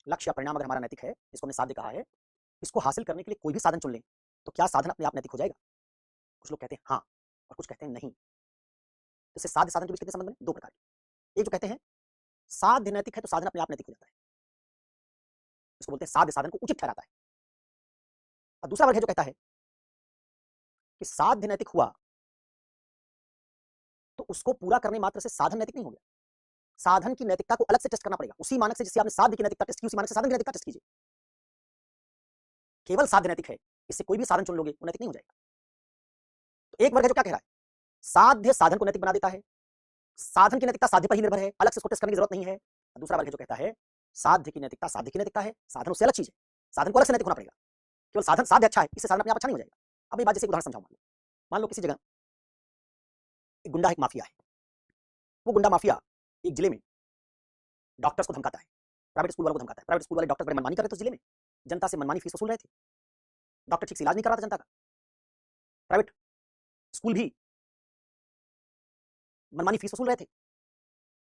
लक्ष्य या परिणाम अगर हमारा नैतिक है, जिसको हमने साध्य कहा है, इसको हासिल करने के लिए कोई भी साधन चुन लें, तो क्या साधन अपने आप नैतिक हो जाएगा? कुछ लोग कहते हैं हाँ, और कुछ कहते हैं नहीं। इससे साध्य साधन के बीच कितने संबंध बने? दो प्रकार के। एक जो कहते हैं साध्य नैतिक है तो साधन अपने आप नैतिक हो जाता है, इसको बोलते हैं साध्य साधन को उचित ठहराता है। और दूसरा वर्ग है जो कहता है कि साध्य नैतिक हुआ तो उसको पूरा करने मात्र से साधन नैतिक नहीं हो गया, साधन की नैतिकता को अलग से टेस्ट करना पड़ेगा। उसी मानक से जिससे आपने साध्य की नैतिकता टेस्ट की, उसी मानक से साधन की नैतिकता टेस्ट कीजिए। केवल साध्य नैतिक है, इससे कोई भी साधन चुन लोगे वो नैतिक नहीं हो जाएगा। तो एक वर्ग है जो क्या कह रहा है, साध्य साधन को नैतिक बना देता है, साधन की नैतिकता साध्य पर ही निर्भर है, अलग से उसको टेस्ट करने की जरूरत नहीं है। दूसरा वर्ग है जो कहता है साध्य की नैतिकता साध्य की नैतिकता है, साधन उससे अलग चीज है, साधन को अलग से नैतिक होना पड़ेगा। केवल साधन साध्य अच्छा है, इससे साधन अपने आप अच्छा नहीं हो जाएगा। अब ये बात जैसे उदाहरण समझाऊं, मान लो किसी जगह एक गुंडा एक माफिया है। वो गुंडा माफिया एक जिले में डॉक्टर्स को धमकाता है, प्राइवेट स्कूल वालों को धमकाता है। प्राइवेट स्कूल वाले डॉक्टर बड़े मनमानी कर रहे थे उस जिले में, जनता से मनमानी फीस वसूल रहे थे, डॉक्टर ठीक से इलाज नहीं कर रहा था जनता का, प्राइवेट स्कूल भी मनमानी फीस वसूल रहे थे।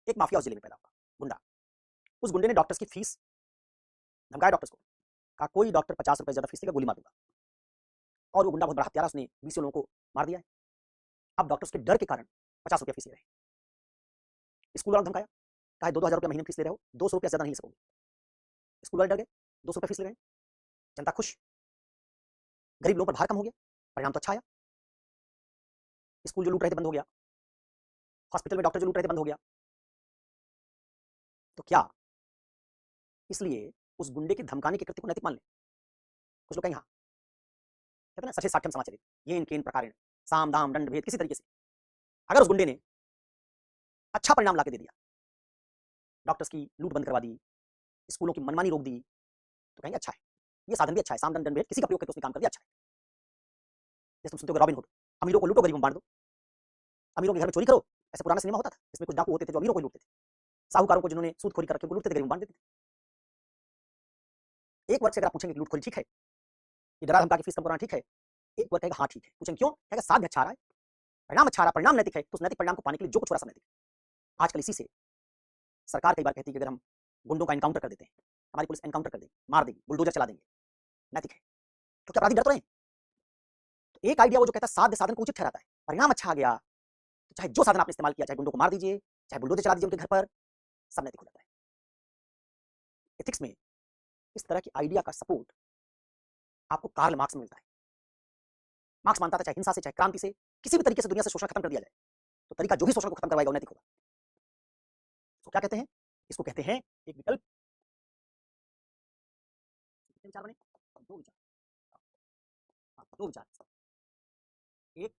एक माफिया उस जिले में पैदा हुआ, गुंडा। उस गुंडे ने डॉक्टर्स की फीस धमकाया, डॉक्टर्स को कहा कोई डॉक्टर 50 रुपए ज्यादा फीस देगा गोली मार दूंगा, और वो गुंडा बहुत बड़ा हत्यारा, उसने 20 लोगों को मार दिया है। अब डॉक्टर्स के डर के कारण 50 रुपया फीस ले रहे हैं। स्कूल वालों ने धमकाया, कहा 2-2 हजार रुपया महीने फीस ले रहे हो, 200 रुपया ज्यादा नहीं ले सकोगे। स्कूल वाले डर गए, 200 रुपया फीस ले रहे हैं, जनता खुश, गरीब लोगों पर भार कम हो गया, परिणाम तो अच्छा आया। स्कूल जो लूट रहे थे बंद हो गया, हॉस्पिटल में डॉक्टर जो लूट रहे थे बंद हो गया। तो क्या इसलिए उस गुंडे के धमकाने के कृत्य को नैतिक मान ले? कुछ लोग कहेंगे हाँ, कहते ना सचे साठ्यम समाचरित येन केन प्रकारेण साम दाम दंड भेद, किसी तरीके से अगर उस गुंडे ने अच्छा परिणाम लाके दे दिया, डॉक्टर्स की लूट बंद करवा दी, स्कूलों की मनमानी रोक दी, तो कहेंगे अच्छा है, ये साधन भी अच्छा है, साम दंड भेद किसी का प्रयोग करके उसने काम कर दिया, अच्छा है। जैसे तुम सुनते हो रॉबिन हुड, अमीरों को लूटो गरीबों को बांट दो, अमीरों के घर में चोरी करो, ऐसे पुराना सिनेमा होता था, इसमें कुछ डाकू होते थे जो अमीरों को लूटते थे, साहूकारों को जिन्होंने सूदखोरी कर रखे उनको लूटते थे, गरीबों को बांट देते थे। एक वर्ग से अगर आप पूछेंगे कि लूटखोरी ठीक है, ये डरा धमका के फीस कम कराना ठीक है, एक वर्ग कहेगा हाँ ठीक है। पूछेंगे क्यों? कहेगा साध्य अच्छा आ रहा है, परिणाम अच्छा आ रहा है, परिणाम नैतिक है, तो उस नैतिक परिणाम को पाने के लिए जो कुछ हो रहा है सब नैतिक है। आजकल इसी से सरकार कई बार कहती है कि अगर हम गुंडों का एनकाउंटर कर देते हैं, हमारी पुलिस एनकाउंटर कर देगी, मार देगी, बुलडोजर चला देंगे, नैतिक है, क्योंकि अपराधी डर तो रहे हैं। तो एक आइडिया वो जो कहता है साध्य साधन को उचित ठहराता है, परिणाम अच्छा आ गया तो चाहे जो साधन आपने इस्तेमाल किया, चाहे गुंडों को मार दीजिए, चाहे बुलडोजर चला दीजिए उनके घर पर, सब नैतिक हो जाता है। एथिक्स में इस तरह की आइडिया का सपोर्ट आपको कार्ल मार्क्स में मिलता है। मार्क्स मानता था चाहे हिंसा से, चाहे क्रांति से, किसी भी तरीके से दुनिया से शोषण खत्म कर दिया जाए, तो तरीका जो ही शोषण को खत्म करवाएगा वो नैतिक होगा। तो क्या कहते हैं, इसको कहते हैं एक विकल्प। कितने विचार बने? दो विचार, हाँ, दो विचार। एक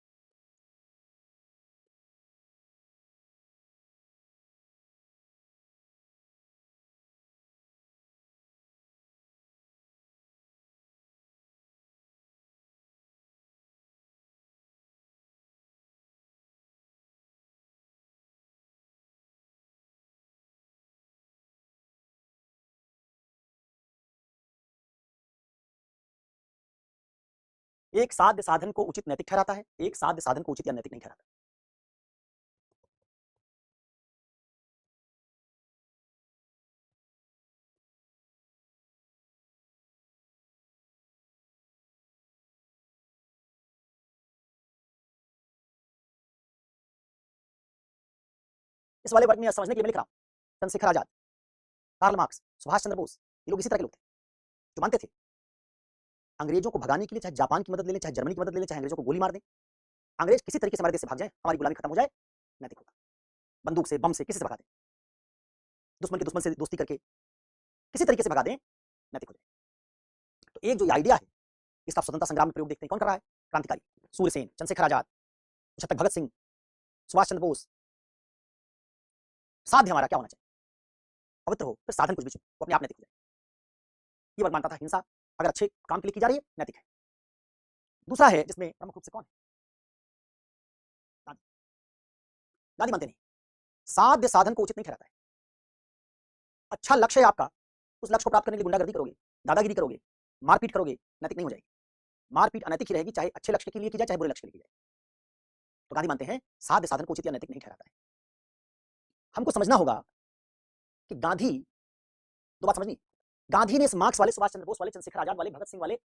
एक साध्य साधन को उचित नैतिक ठहराता है, एक साध्य साधन को उचित या नैतिक नहीं ठहराता। इस वाले वर्ग में समझने के लिए मैं लिख रहा हूं, चंद्रशेखर आजाद, कार्ल मार्क्स, सुभाष चंद्र बोस, ये लोग इसी तरह के लोग थे जो मानते थे अंग्रेजों को भगाने के लिए चाहे जापान की मदद ले लें, चाहे जर्मनी की मदद ले लें, चाहे अंग्रेजों को गोली मार दें, अंग्रेज किसी तरीके से हमारे देश से भाग जाए, हमारी गुलामी खत्म हो जाए, नैतिक होगा। बंदूक से, बम से, किसी से भगा दें, दुश्मन के दुश्मन से दोस्ती करके किसी तरीके से भगा दें, नैतिक हो जाए। तो एक जो आइडिया है, इसका स्वतंत्रता संग्राम में प्रयोग देखते हैं, कौन कर रहा है? क्रांतिकारी सूर्यसेन, चंद्रशेखर आजाद, जब तक भगत सिंह, सुभाष चंद्र बोस। साध्य हमारा क्या होना चाहिए? पवित्र हो, फिर साधन कुछ भी चुनो, वो अपने आप नैतिक हो जाए। ये वर्ग मानता था हिंसा अगर अच्छे काम के लिए की जा रही है, नैतिक है। दूसरा है जिसमें प्रमुख रूप से कौन है? गांधी। गांधी मानते नहीं साध्य साधन को उचित नहीं ठहराता है, अच्छा लक्ष्य है आपका, उस लक्ष्य को प्राप्त करने के लिए गुंडागर्दी करोगे, दादागिरी करोगे, मारपीट करोगे, नैतिक नहीं हो जाएगी। मारपीट अनैतिक ही रहेगी, चाहे अच्छे लक्ष्य के लिए की जाए, चाहे बुरे लक्ष्य के लिए की जाए। तो गांधी मानते हैं साध्य साधन को उचित या नैतिक नहीं ठहराता है। हमको समझना होगा कि गांधी, दो बात समझनी, गांधी ने इस मार्क्स वाले, सुभाष चंद्र बोस वाले, चंद्रशेखर आजाद वाले, भगत सिंह वाले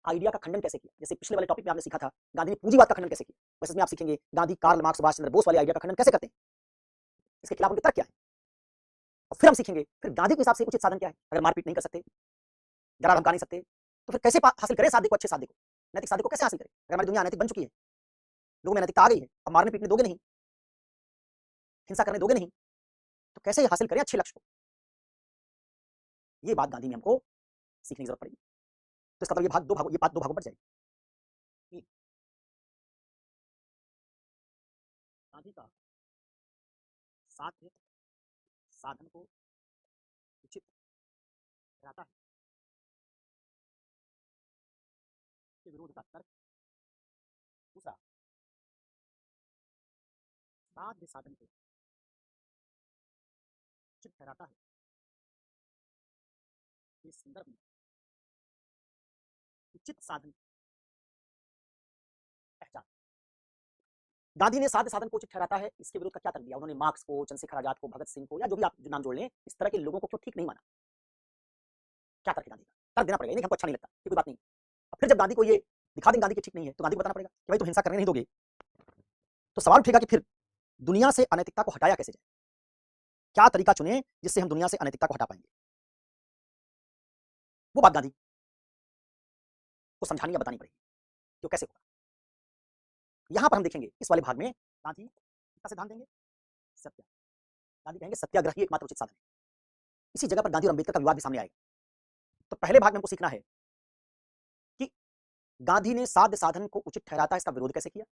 आइडिया का खंडन कैसे किया। जैसे पिछले वाले टॉपिक में आपने सीखा था गांधी ने पूंजीवाद का खंडन कैसे किया, वैसे इसमें आप सीखेंगे गांधी कार्ल मार्क्स, सुभाष चंद्र बोस वाले आइडिया का खंडन कैसे करते हैं, इसके खिलाफ उनके तर्क क्या है। और फिर हम सीखेंगे फिर गांधी के हिसाब से उचित साधन क्या है। अगर मारपीट नहीं कर सकते, डरा धमका नहीं सकते, तो फिर कैसे हासिल करें साध्य को, अच्छे साध्य को, नैतिक साध्य को कैसे हासिल करें। अगर हमारी दुनिया अनैतिक बन चुकी है, लोगों में नैतिकता आ गई है, अब मारने पीटने दोगे नहीं, हिंसा करने दोगे नहीं, तो कैसे हासिल करें अच्छे लक्ष्य को। ये बात गांधी में हमको सीखने की जरूरत पड़ेगी। तो इसका मतलब ये बात दो भागों बढ़ जाएगी। गांधी का साध्य साधन को उचित ठहराता है, के विरोध का तर्क। दूसरा, साध्य साधन को उचित ठहराता है, इस संदर्भ में उचित साधन पहचान। गांधी ने साध्य साधन को उचित ठहराता है, इसके विरोध का क्या तर्क दिया उन्होंने। मार्क्स को, चंद्रशेखर आजाद को, भगत सिंह को, या जो भी आप जो नाम जोड़ लें, इस तरह के लोगों को क्यों ठीक नहीं माना। क्या तर्क है गांधी का, तर्क देना पड़ेगा, नहीं हमको अच्छा नहीं लगता, कोई बात नहीं। अब फिर जब गांधी को ये दिखा दें गांधी के ठीक नहीं है, तो गांधी को बताना पड़ेगा कि भाई तुम हिंसा करने नहीं दोगे। तो सवाल उठेगा कि फिर दुनिया से अनैतिकता को हटाया कैसे जाए, क्या तरीका चुने जिससे हम दुनिया से अनैतिकता को हटा पाएंगे। वो बात गांधी को समझानी या बतानी पड़ेगी, तो कैसे होगा। यहां पर हम देखेंगे इस वाले भाग में गांधी का सिद्धांत देंगे सत्या। गांधी कहेंगे सत्याग्रह ही एकमात्र उचित साधन है। इसी जगह पर गांधी और अंबेडकर का विवाद भी सामने आएगा। तो पहले भाग में हमको सीखना है कि गांधी ने साध्य साधन को उचित ठहराता, इसका विरोध कैसे किया।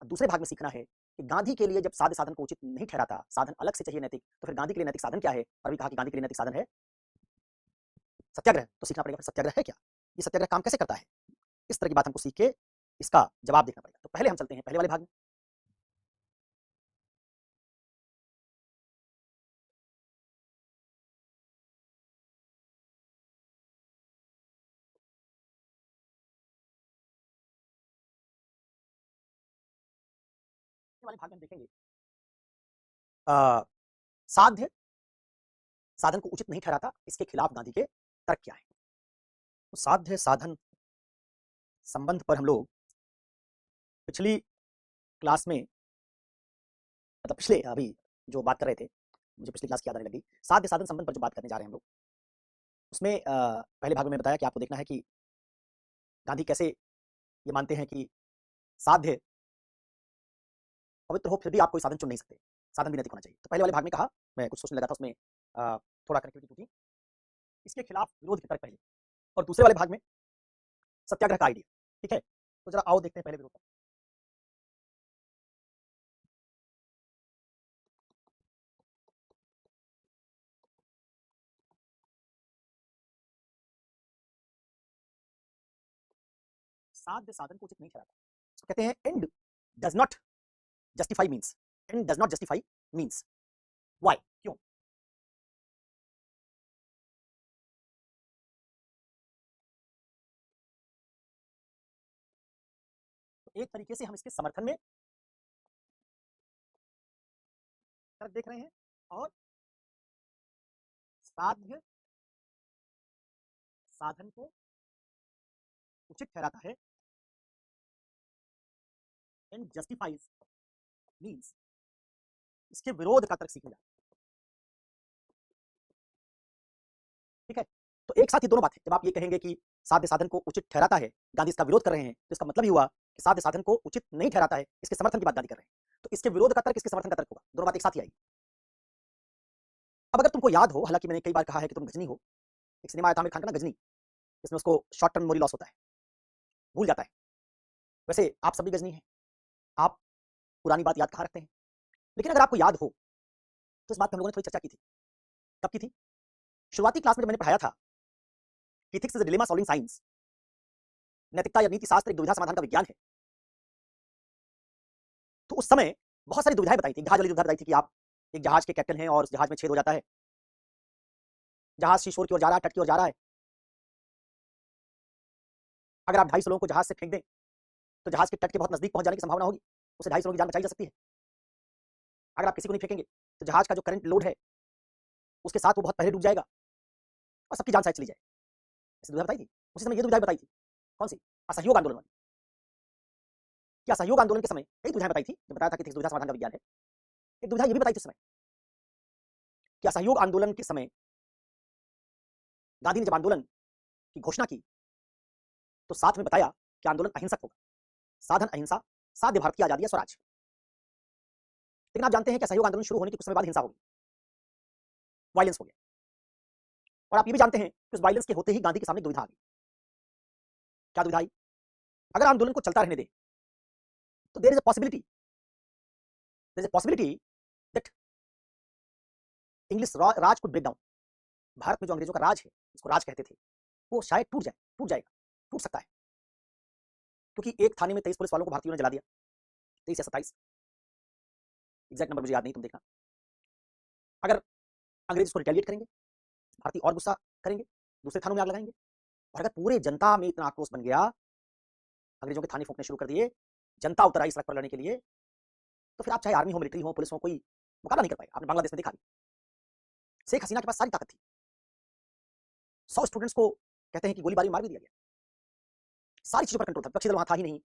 दूसरे भाग में सीखना है कि गांधी के लिए जब साध्य साधन को उचित नहीं ठहराता, साधन अलग से चाहिए नैतिक, तो फिर गांधी के लिए नैतिक साधन क्या है। और भी कहा कि गांधी के लिए नैतिक साधन है सत्याग्रह। तो सीखना पड़ेगा फिर सत्याग्रह है क्या, ये सत्याग्रह काम कैसे करता है। इस तरह की बात हमको सीख के इसका जवाब देखना पड़ेगा। तो पहले हम चलते हैं पहले वाले भाग में। वाले भाग में हम देखेंगे साध्य साधन को उचित नहीं ठहराता, इसके खिलाफ गांधी के तर्क क्या है। तो साध्य साधन संबंध पर हम लोग पिछली क्लास में, मतलब पिछले अभी जो बात कर रहे थे, मुझे पिछली क्लास की याद आने लगी। साध्य साधन संबंध पर जो बात करने जा रहे हैं हम लोग, उसमें पहले भाग में बताया कि आपको देखना है कि गांधी कैसे ये मानते हैं कि साध्य पवित्र हो फिर भी आप कोई साधन चुन नहीं सकते, साधन भी नैतिक होना चाहिए। तो पहले वाले भाग में कहा, मैं कुछ सोचने लगा था उसमें थोड़ा कनेक्टिविटी टूटी, इसके खिलाफ विरोध के तर्क पहले, और दूसरे वाले भाग में सत्याग्रह का आइडिया। ठीक है, तो जरा आओ देखते हैं पहले विरोध। साध्य साधन को उचित नहीं ठहराता, तो कहते हैं and does not justify means, and does not justify means. Why, क्यों। तो एक तरीके से हम इसके समर्थन में तर्क देख रहे हैं, और साध्य साधन को उचित ठहराता है एंड जस्टिफाइज मींस, इसके विरोध का तर्क सीखने जा रहे हैं। ठीक है, तो एक साथ ये दोनों बातें, जब आप ये कहेंगे कि साध्य साधन को उचित ठहराता है, गांधी इसका विरोध कर रहे हैं, तो इसका मतलब ही हुआ कि साध्य साधन को उचित नहीं ठहराता है, इसके समर्थन की बात गांधी कर रहे हैं। तो इसके विरोध का तर्क, इसके समर्थन का तर्क होगा, दोनों बात एक साथ ही आएगी। अब अगर तुमको याद हो, हालांकि मैंने कई बार कहा है कि तुम गजनी हो, एक सिनेमा आया था आमिर खान का ना गजनी, इसमें उसको शॉर्ट टर्म मेमोरी लॉस होता है, भूल जाता है। वैसे आप सभी गजनी हैं, आप पुरानी बात याद कहाँ रखते हैं। लेकिन अगर आपको याद हो तो इस बात पर हम लोगों ने थोड़ी चर्चा की थी। कब की थी, शुरुआती क्लास में जब मैंने पढ़ाया था कि ethics is a dilemma solving science, नैतिकता या नीति शास्त्र एक दुविधा समाधान का विज्ञान है। तो उस समय बहुत सारी दुविधाएं बताई थी, जहाज वाली दुविधा बताई थी कि आप एक जहाज के कैप्टन हैं और उस जहाज में छेद हो जाता है, जहाज शीशोर की ओर जा रहा है, तट की ओर जा रहा है। अगर आप 250 लोगों को जहाज से फेंक दें तो जहाज के तट के बहुत नजदीक पहुंच जाने की संभावना होगी, उससे 250 लोगों की जान बचाई जा सकती है। अगर आप किसी को नहीं फेंकेंगे तो जहाज का जो करंट लोड है उसके साथ वो बहुत पहले डूब जाएगा और सबकी जान शायद चली जाए। ऐसी दुविधा बताई थी उसी समय, ये दुविधा बताई थी। कौन सी? असहयोग आंदोलन वाली। क्या असहयोग आंदोलन के समय कई दुविधाएं बताई थी, जो बताया था कि दुविधा समाधान का विज्ञान है। एक दुविधा ये भी बताई थी उस समय कि असहयोग आंदोलन के समय गांधी ने जब आंदोलन की घोषणा की तो साथ में बताया कि आंदोलन अहिंसक होगा, साधन अहिंसा, साध्य भारत की आजादी या स्वराज। लेकिन आप जानते हैं कि असहयोग आंदोलन शुरू होने के कुछ समय बाद हिंसा होगी, वायलेंस हो गया। और आप ये भी जानते हैं कि उस वायलेंस के होते ही गांधी के सामने दुविधा आ गई। क्या दुविधा आई? अगर आंदोलन को चलता रहने दे तो there is a possibility that English Raj could break down. Bharat में जो अंग्रेजों का राज है, जिसको राज कहते थे, वो शायद टूट जाएगा, टूट सकता है। क्योंकि एक थाने में 23 पुलिस वालों को भारतीयों ने जला दिया, 23 या 27, एग्जैक्ट नंबर मुझे याद नहीं, तुम देखना। अगर अंग्रेज इसको रिटेलिएट करेंगे, भारतीय और गुस्सा करेंगे, दूसरे थानों में आग लगाएंगे। और अगर पूरे जनता में इतना आक्रोश बन गया, अंग्रेजों के थाने फूंकने शुरू कर दिए, जनता उतर आई सड़क पर लड़ने के लिए, तो फिर आप चाहे आर्मी हो, मिलिट्री हो, पुलिस हो, कोई मुकाबला नहीं कर पाएगा। आपने बांग्लादेश में देखा भी, शेख हसीना के पास सारी ताकत थी, 100 स्टूडेंट्स को कहते हैं कि गोलीबारी मार भी दिया गया, सारी चीजों पर कंट्रोल था, विपक्षी दल वहां था ही नहीं।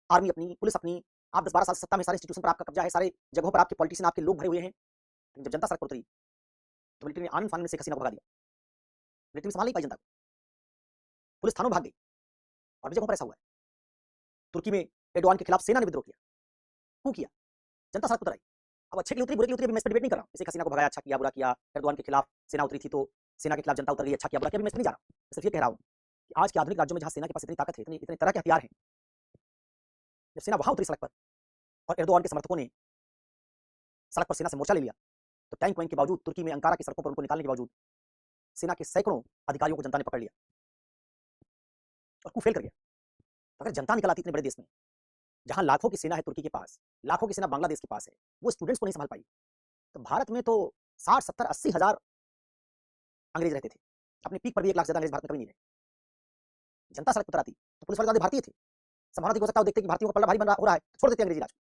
आर्मी अपनी, पुलिस अपनी, आप 10-12 साल सत्ता में, सारे इंस्टीट्यूशन पर आपका कब्जा है, सारे जगहों पर आपके पॉलिटिशियन, आपके लोग भरे हुए हैं। जब जनता सड़क पर उतरी तो मिलिट्री ने आनंद फानंद में शेख हसीना को भगा दिया। मिलिट्री संभाल नहीं पाई जनता को, पुलिस थानों भाग गई। और भी जगहों पर ऐसा हुआ है। तुर्की में एर्डोगान के खिलाफ सेना ने विद्रोह किया, क्यों किया? जनता सड़क पर आई। अब अच्छे के लिए उतरी, बुरे के लिए उतरी, अभी मैं इस पर डिबेट नहीं कर रहा हूं। शेख हसीना को भगाया, अच्छा किया, बुरा किया। एर्दोगान के खिलाफ सेना उतरी थी तो सेना के खिलाफ जनता उतर गई, अच्छा किया, बुरा किया, अभी मैं इस पर नहीं जा रहा हूं। सिर्फ ये कह रहा हूं कि आज के आधुनिक राज्यों में जहां सेना के पास इतनी ताकत है, इतने इतने तरह के हथियार हैं, जब सेना वहां उतरी सड़क पर और एर्दोगान के समर्थकों ने सड़क पर सेना से मोर्चा ले लिया, तो टैंक वैंक के बावजूद, तुर्की में अंकारा की सड़कों पर उनको निकालने के बावजूद सेना के सैकड़ों अधिकारियों को जनता ने पकड़ लिया और coup फेल कर गया। तो अगर जनता निकल आती इतने बड़े देश में, जहां लाखों की सेना है तुर्की के पास, लाखों की सेना बांग्लादेश के पास है, वो स्टूडेंट्स को नहीं संभाल पाई, तो भारत में तो 60, 70, 80 हजार अंग्रेज रहते थे। अपने पीक पर भी 1 लाख से ज्यादा अंग्रेज भारत में कभी नहीं रहे। जनता सड़क पर आती तो पुलिस वाले ज्यादा भारतीय थे, संभावना हो सकता है देखते कि भारतीयों का पल्ला भारी बन रहा हो रहा है, छोड़ देते अंग्रेजी राज को।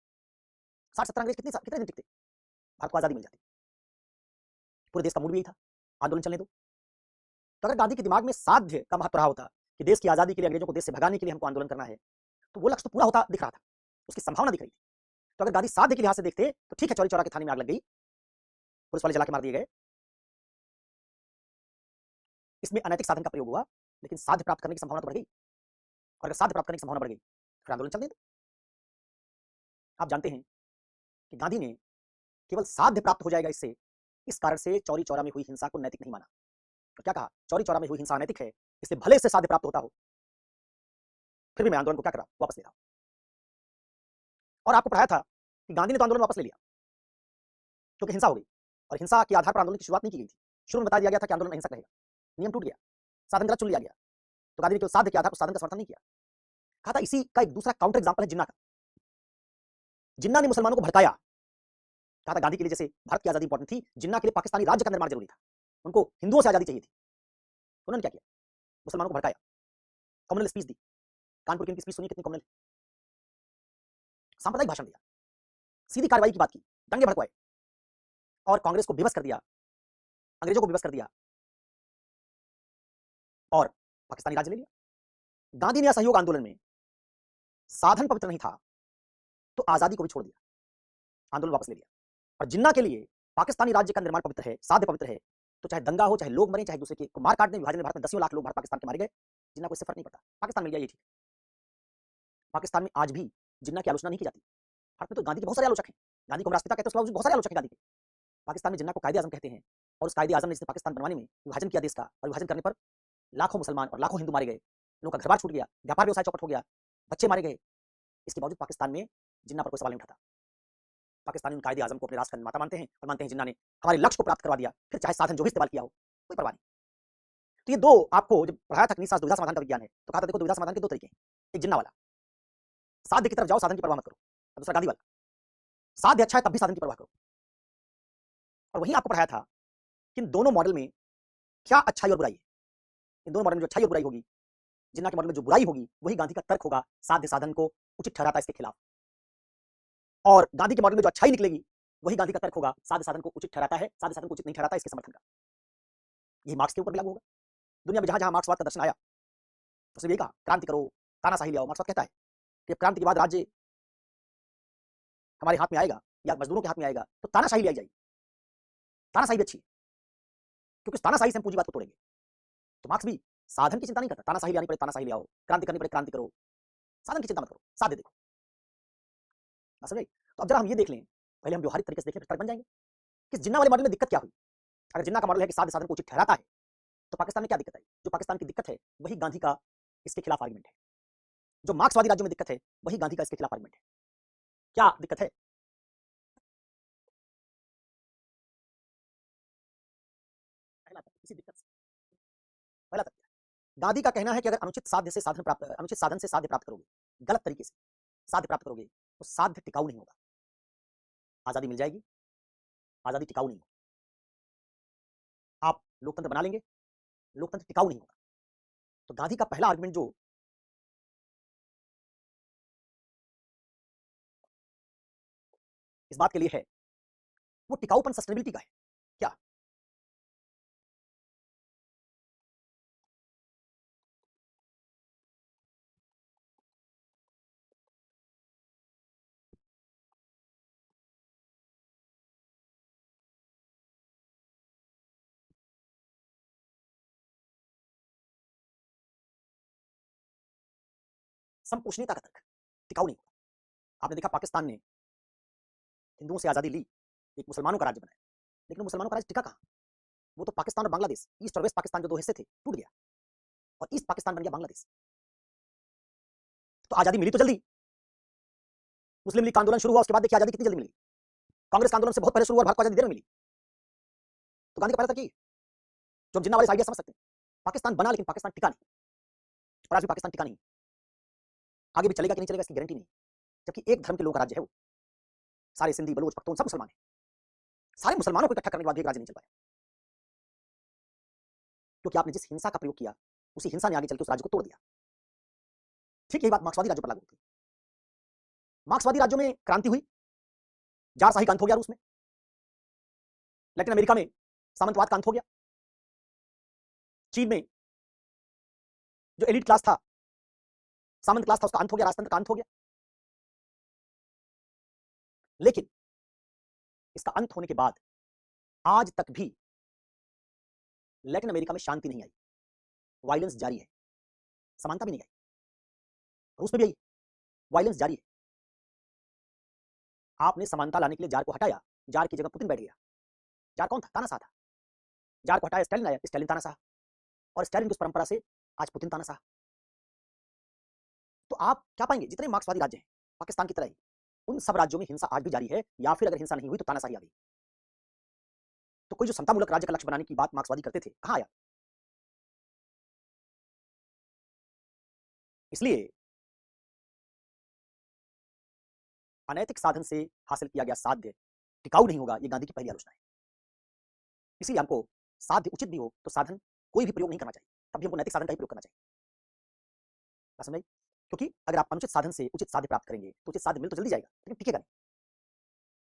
60-70 अंग्रेज कितने दिन टिकते? भारत को आजादी मिल जाती। पूरे देश का मूड भी यही था, आंदोलन चलने दो। तो अगर गांधी के दिमाग में साध्य का महत्व रहा होता कि देश की आजादी के लिए, अंग्रेजों को देश से भगाने के लिए हमको आंदोलन करना है, तो वो लक्ष्य तो पूरा होता दिख रहा था, उसकी संभावना दिख रही थी। तो अगर गांधी साध्य के लिहाज से देखते तो ठीक है, चौरी चौरा के थाने में आग लग गई, पुलिस वाले जला के मार दिए गए, इसमें अनैतिक साधन का प्रयोग हुआ, लेकिन साध्य प्राप्त करने की संभावना तो बढ़ गई। और अगर साध्य प्राप्त करने की संभावना बढ़ गई फिर आंदोलन चलने दो। आप जानते हैं कि गांधी ने केवल साध्य प्राप्त हो जाएगा इससे, इस कारण से चौरी चौरा में हुई हिंसा को नैतिक नहीं माना। तो क्या कहा? चौरी चौरा में हुई हिंसा अनैतिक है, इसलिए भले इससे साध्य प्राप्त होता हो, फिर भी मैं आंदोलन को क्या कर रहा हूं, वापस ले रहा हूं। और आपको पढ़ाया था कि गांधी ने तो आंदोलन वापस ले लिया क्योंकि हिंसा हो गई, और हिंसा के आधार पर आंदोलन की शुरुआत नहीं की गई थी। शुरू में बता दिया गया था कि आंदोलन अहिंसक रहेगा, नियम टूट गया, साधन गलत चुन लिया गया, तो गांधी ने केवल साध्य के आधार पर साधन का समर्थन नहीं किया। कहा था इसी का एक दूसरा काउंटर एग्जाम्पल है जिन्ना का। जिन्ना ने मुसलमानों को भड़काया, कहा था गांधी के लिए जैसे भारत की आजादी इंपॉर्टेंट थी, जिन्ना के लिए पाकिस्तानी राज्य का निर्माण जरूरी था, उनको हिंदुओं से आजादी चाहिए थी। उन्होंने क्या किया? मुसलमानों को भड़काया, कम्युनल स्पीच दी। कानपुर की उनकी स्पीच सुनी, कितनी कम्युनल, सांप्रदायिक भाषण दिया, सीधी कार्रवाई की बात की, दंगे भड़कवाए और कांग्रेस को बेबस कर दिया, अंग्रेजों को बेबस कर दिया और पाकिस्तानी राज्य ले लिया। गांधी ने असहयोग आंदोलन में साधन पवित्र नहीं था तो आजादी को भी छोड़ दिया, आंदोलन वापस ले लिया। और जिन्ना के लिए पाकिस्तानी राज्य का निर्माण पवित्र है, साध्य पवित्र है, तो चाहे दंगा हो, चाहे लोग मरें, चाहे दूसरे को मार काट दें। विभाजन में भारत में 10 लाख लोग भारत पाकिस्तान के मारे गए, जिन्ना को इससे फर्क नहीं पड़ता, पाकिस्तान मिल गया, ये ठीक। पाकिस्तान में आज भी जिन्ना की आलोचना नहीं की जाती। भारत में तो गांधी के बहुत सारे आलोचक हैं, गांधी को राष्ट्रपिता कहते हैं, उसके बावजूद बहुत सारे आलोचक हैं गांधी के। पाकिस्तान में जिन्ना को कायदे आजम कहते हैं, और उस कायदे आजम ने जिसने पाकिस्तान बनवाने में विभाजन किया देश का, और विभाजन करने पर लाखों मुसलमान और लाखों हिंदू मारे गए, लोगों का घर बार छूट गया, व्यापार व्यवसाय चौपट हो गया, बच्चे मारे गए, इसके बावजूद पाकिस्तान में जिन्ना पर कोई सवाल नहीं उठाता। पाकिस्तानी उन कायदे आजम को अपने राष्ट्र का निर्माता मानते हैं और मानते हैं जिन्ना ने हमारे लक्ष्य को प्राप्त करवा दिया, फिर चाहे साधन जो भी इस्तेमाल किया हो, कोई परवाह नहीं। तो ये दो आपको जब पढ़ाया था कि दुविधा समाधान का विज्ञान है, तो कहा था देखो दुविधा समाधान के दो तरीके हैं, एक जिन्ना वाला, साध्य की तरफ जाओ, साधन की परवाह मत करो, और दूसरा गांधी वाला, साध्य अच्छा है तब भी साधन की परवाह करो। और वहीं आपको पढ़ाया था कि इन दोनों मॉडल में क्या अच्छाई और बुराई है? इन दोनों मॉडल में जो अच्छाई और बुराई होगी, जिन्ना के मॉडल में जो बुराई होगी, वही गांधी का तर्क होगा, साध्य साधन को उचित ठहराता है इसके खिलाफ। और गांधी के मॉडल में जो अच्छाई निकलेगी, वही गांधी का तर्क होगा, साध्य साधन को उचित ठहराता है, साध्य साधन को उचित नहीं ठहराता इसके समर्थन का। यही मार्क्स के ऊपर भी लागू होगा। दुनिया में जहां जहां मार्क्सवाद का दर्शन आया, उसने यही कहा, क्रांति करो, तानाशाही ले आओ। मार्क्सवाद कहता है कि क्रांति के बाद राज्य हमारे हाथ में आएगा या मजदूरों के हाथ में आएगा, तो तानाशाही ले आई जाएगी। तानाशाही भी अच्छी है, क्योंकि तानाशाही से हम पूंजीवाद को तोड़ेंगे। तो मार्क्स भी साधन की चिंता नहीं करता, तानाशाही ले आनी पड़े तानाशाही ले आओ, क्रांति करनी पड़े क्रांति करो, साधन की चिंता मत करो, साधे देखो। समझ? तो अब जरा हम ये देख लें, पहले हम व्यवहारिक तरीके से देख लें, तर्क बन जाएंगे कि जिन्ना वाले मॉडल में दिक्कत क्या हुई। अगर जिन्ना का मॉडल है कि साध्य साधन को उचित ठहराता है, तो पाकिस्तान में क्या दिक्कत आई? जो पाकिस्तान की दिक्कत है, वही गांधी का इसके खिलाफ आर्गुमेंट है। जो मार्क्सवादी राज्यों में दिक्कत है, वही गांधी का इसके खिलाफ आर्गुमेंट है। क्या दिक्कत है? पहला तर्क, इसी दिक्कत से पहला तर्क, गांधी का कहना है कि अगर अनुचित साध्य से साधन प्राप्त, अनुचित साधन से साध्य प्राप्त करोगे, गलत तरीके से साध्य प्राप्त करोगे, तो साध्य टिकाऊ नहीं होगा। आजादी मिल जाएगी, आजादी टिकाऊ नहीं होगी। आप लोकतंत्र बना लेंगे, लोकतंत्र टिकाऊ नहीं होगा। तो गांधी का पहला आर्गुमेंट जो इस बात के लिए है, वो टिकाऊपन, सस्टेनेबिलिटी का है। क्या? संपोषणीयता का तर्क, टिकाऊ नहीं होगा। आपने देखा पाकिस्तान ने हिंदुओं से आजादी ली, एक मुसलमानों का राज्य बनाया, लेकिन मुसलमानों का राज्य टिका कहां? वो तो पाकिस्तान और बांग्लादेश, ईस्ट और वेस्ट पाकिस्तान जो दो हिस्से थे, टूट गया और ईस्ट पाकिस्तान बन गया बांग्लादेश। तो आजादी मिली तो जल्दी, मुस्लिम लीग का आंदोलन शुरू हुआ, उसके बाद देखिए आजादी कितनी जल्दी मिली। कांग्रेस का आंदोलन से बहुत पहले शुरू हुआ, भारत को आजादी देर में मिली। तो गांधी का पहला तर्क ये, जो हम जिन्ना वाले आइडिया समझ सकते हैं, पाकिस्तान बना लेकिन पाकिस्तान टिका नहीं, और आज भी पाकिस्तान टिका नहीं, आगे भी चलेगा कि नहीं चलेगा इसकी गारंटी नहीं। जबकि एक धर्म के लोगों का राज्य है वो, सारे सिंधी बलोच पख्तून सब मुसलमान है। सारे मुसलमानों को इकट्ठा करने के बाद भी एक राज्य नहीं चल पाया, क्योंकि आपने जिस हिंसा का प्रयोग किया, उसी हिंसा ने आगे चल के उस राज्य को तोड़ दिया। ठीक यही बात मार्क्सवादी राज्यों पर लागू होती है। मार्क्सवादी राज्यों में क्रांति हुई, जारशाही का अंत हो गया रूस में, लैटिन अमेरिका में सामंतवाद का अंत हो गया, चीन में जो एलिट क्लास था, सामंत क्लास था, उसका अंत हो गया, राजतंत्र का अंत हो गया। लेकिन इसका अंत होने के बाद आज तक भी लैटिन अमेरिका में शांति नहीं आई, वायलेंस जारी है, समानता भी नहीं आई। रूस में भी आई, वायलेंस जारी है। आपने समानता लाने के लिए जार को हटाया, जार की जगह पुतिन बैठ गया। जार कौन था? तानाशाह था। जार को हटाया, स्टालिन आया, स्टालिन तानाशाह, और स्टालिन की उस परंपरा से आज पुतिन तानाशाह। तो आप क्या पाएंगे, जितने मार्क्सवादी राज्य हैं पाकिस्तान की तरह ही, उन सब राज्यों में हिंसा आज भी जारी है, या फिर अगर हिंसा नहीं हुई तो तानाशाही आ गई। तो कोई जो समतामूलक राज्य का लक्ष्य बनाने की बात मार्क्सवादी करते थे, कहां आया? इसलिए अनैतिक साधन से हासिल किया गया साध्य टिकाऊ नहीं होगा, ये गांधी की पहली आलोचना है। इसलिए हमको साध्य उचित भी हो तो साधन कोई भी प्रयोग नहीं करना चाहिए, तभी हमको नैतिक साधन का ही प्रयोग करना चाहिए। समझ? क्योंकि अगर आप अनुचित साधन से उचित साध्य प्राप्त करेंगे तो उचित साध्य मिल तो जल्दी जाएगा, लेकिन टिकेगा नहीं।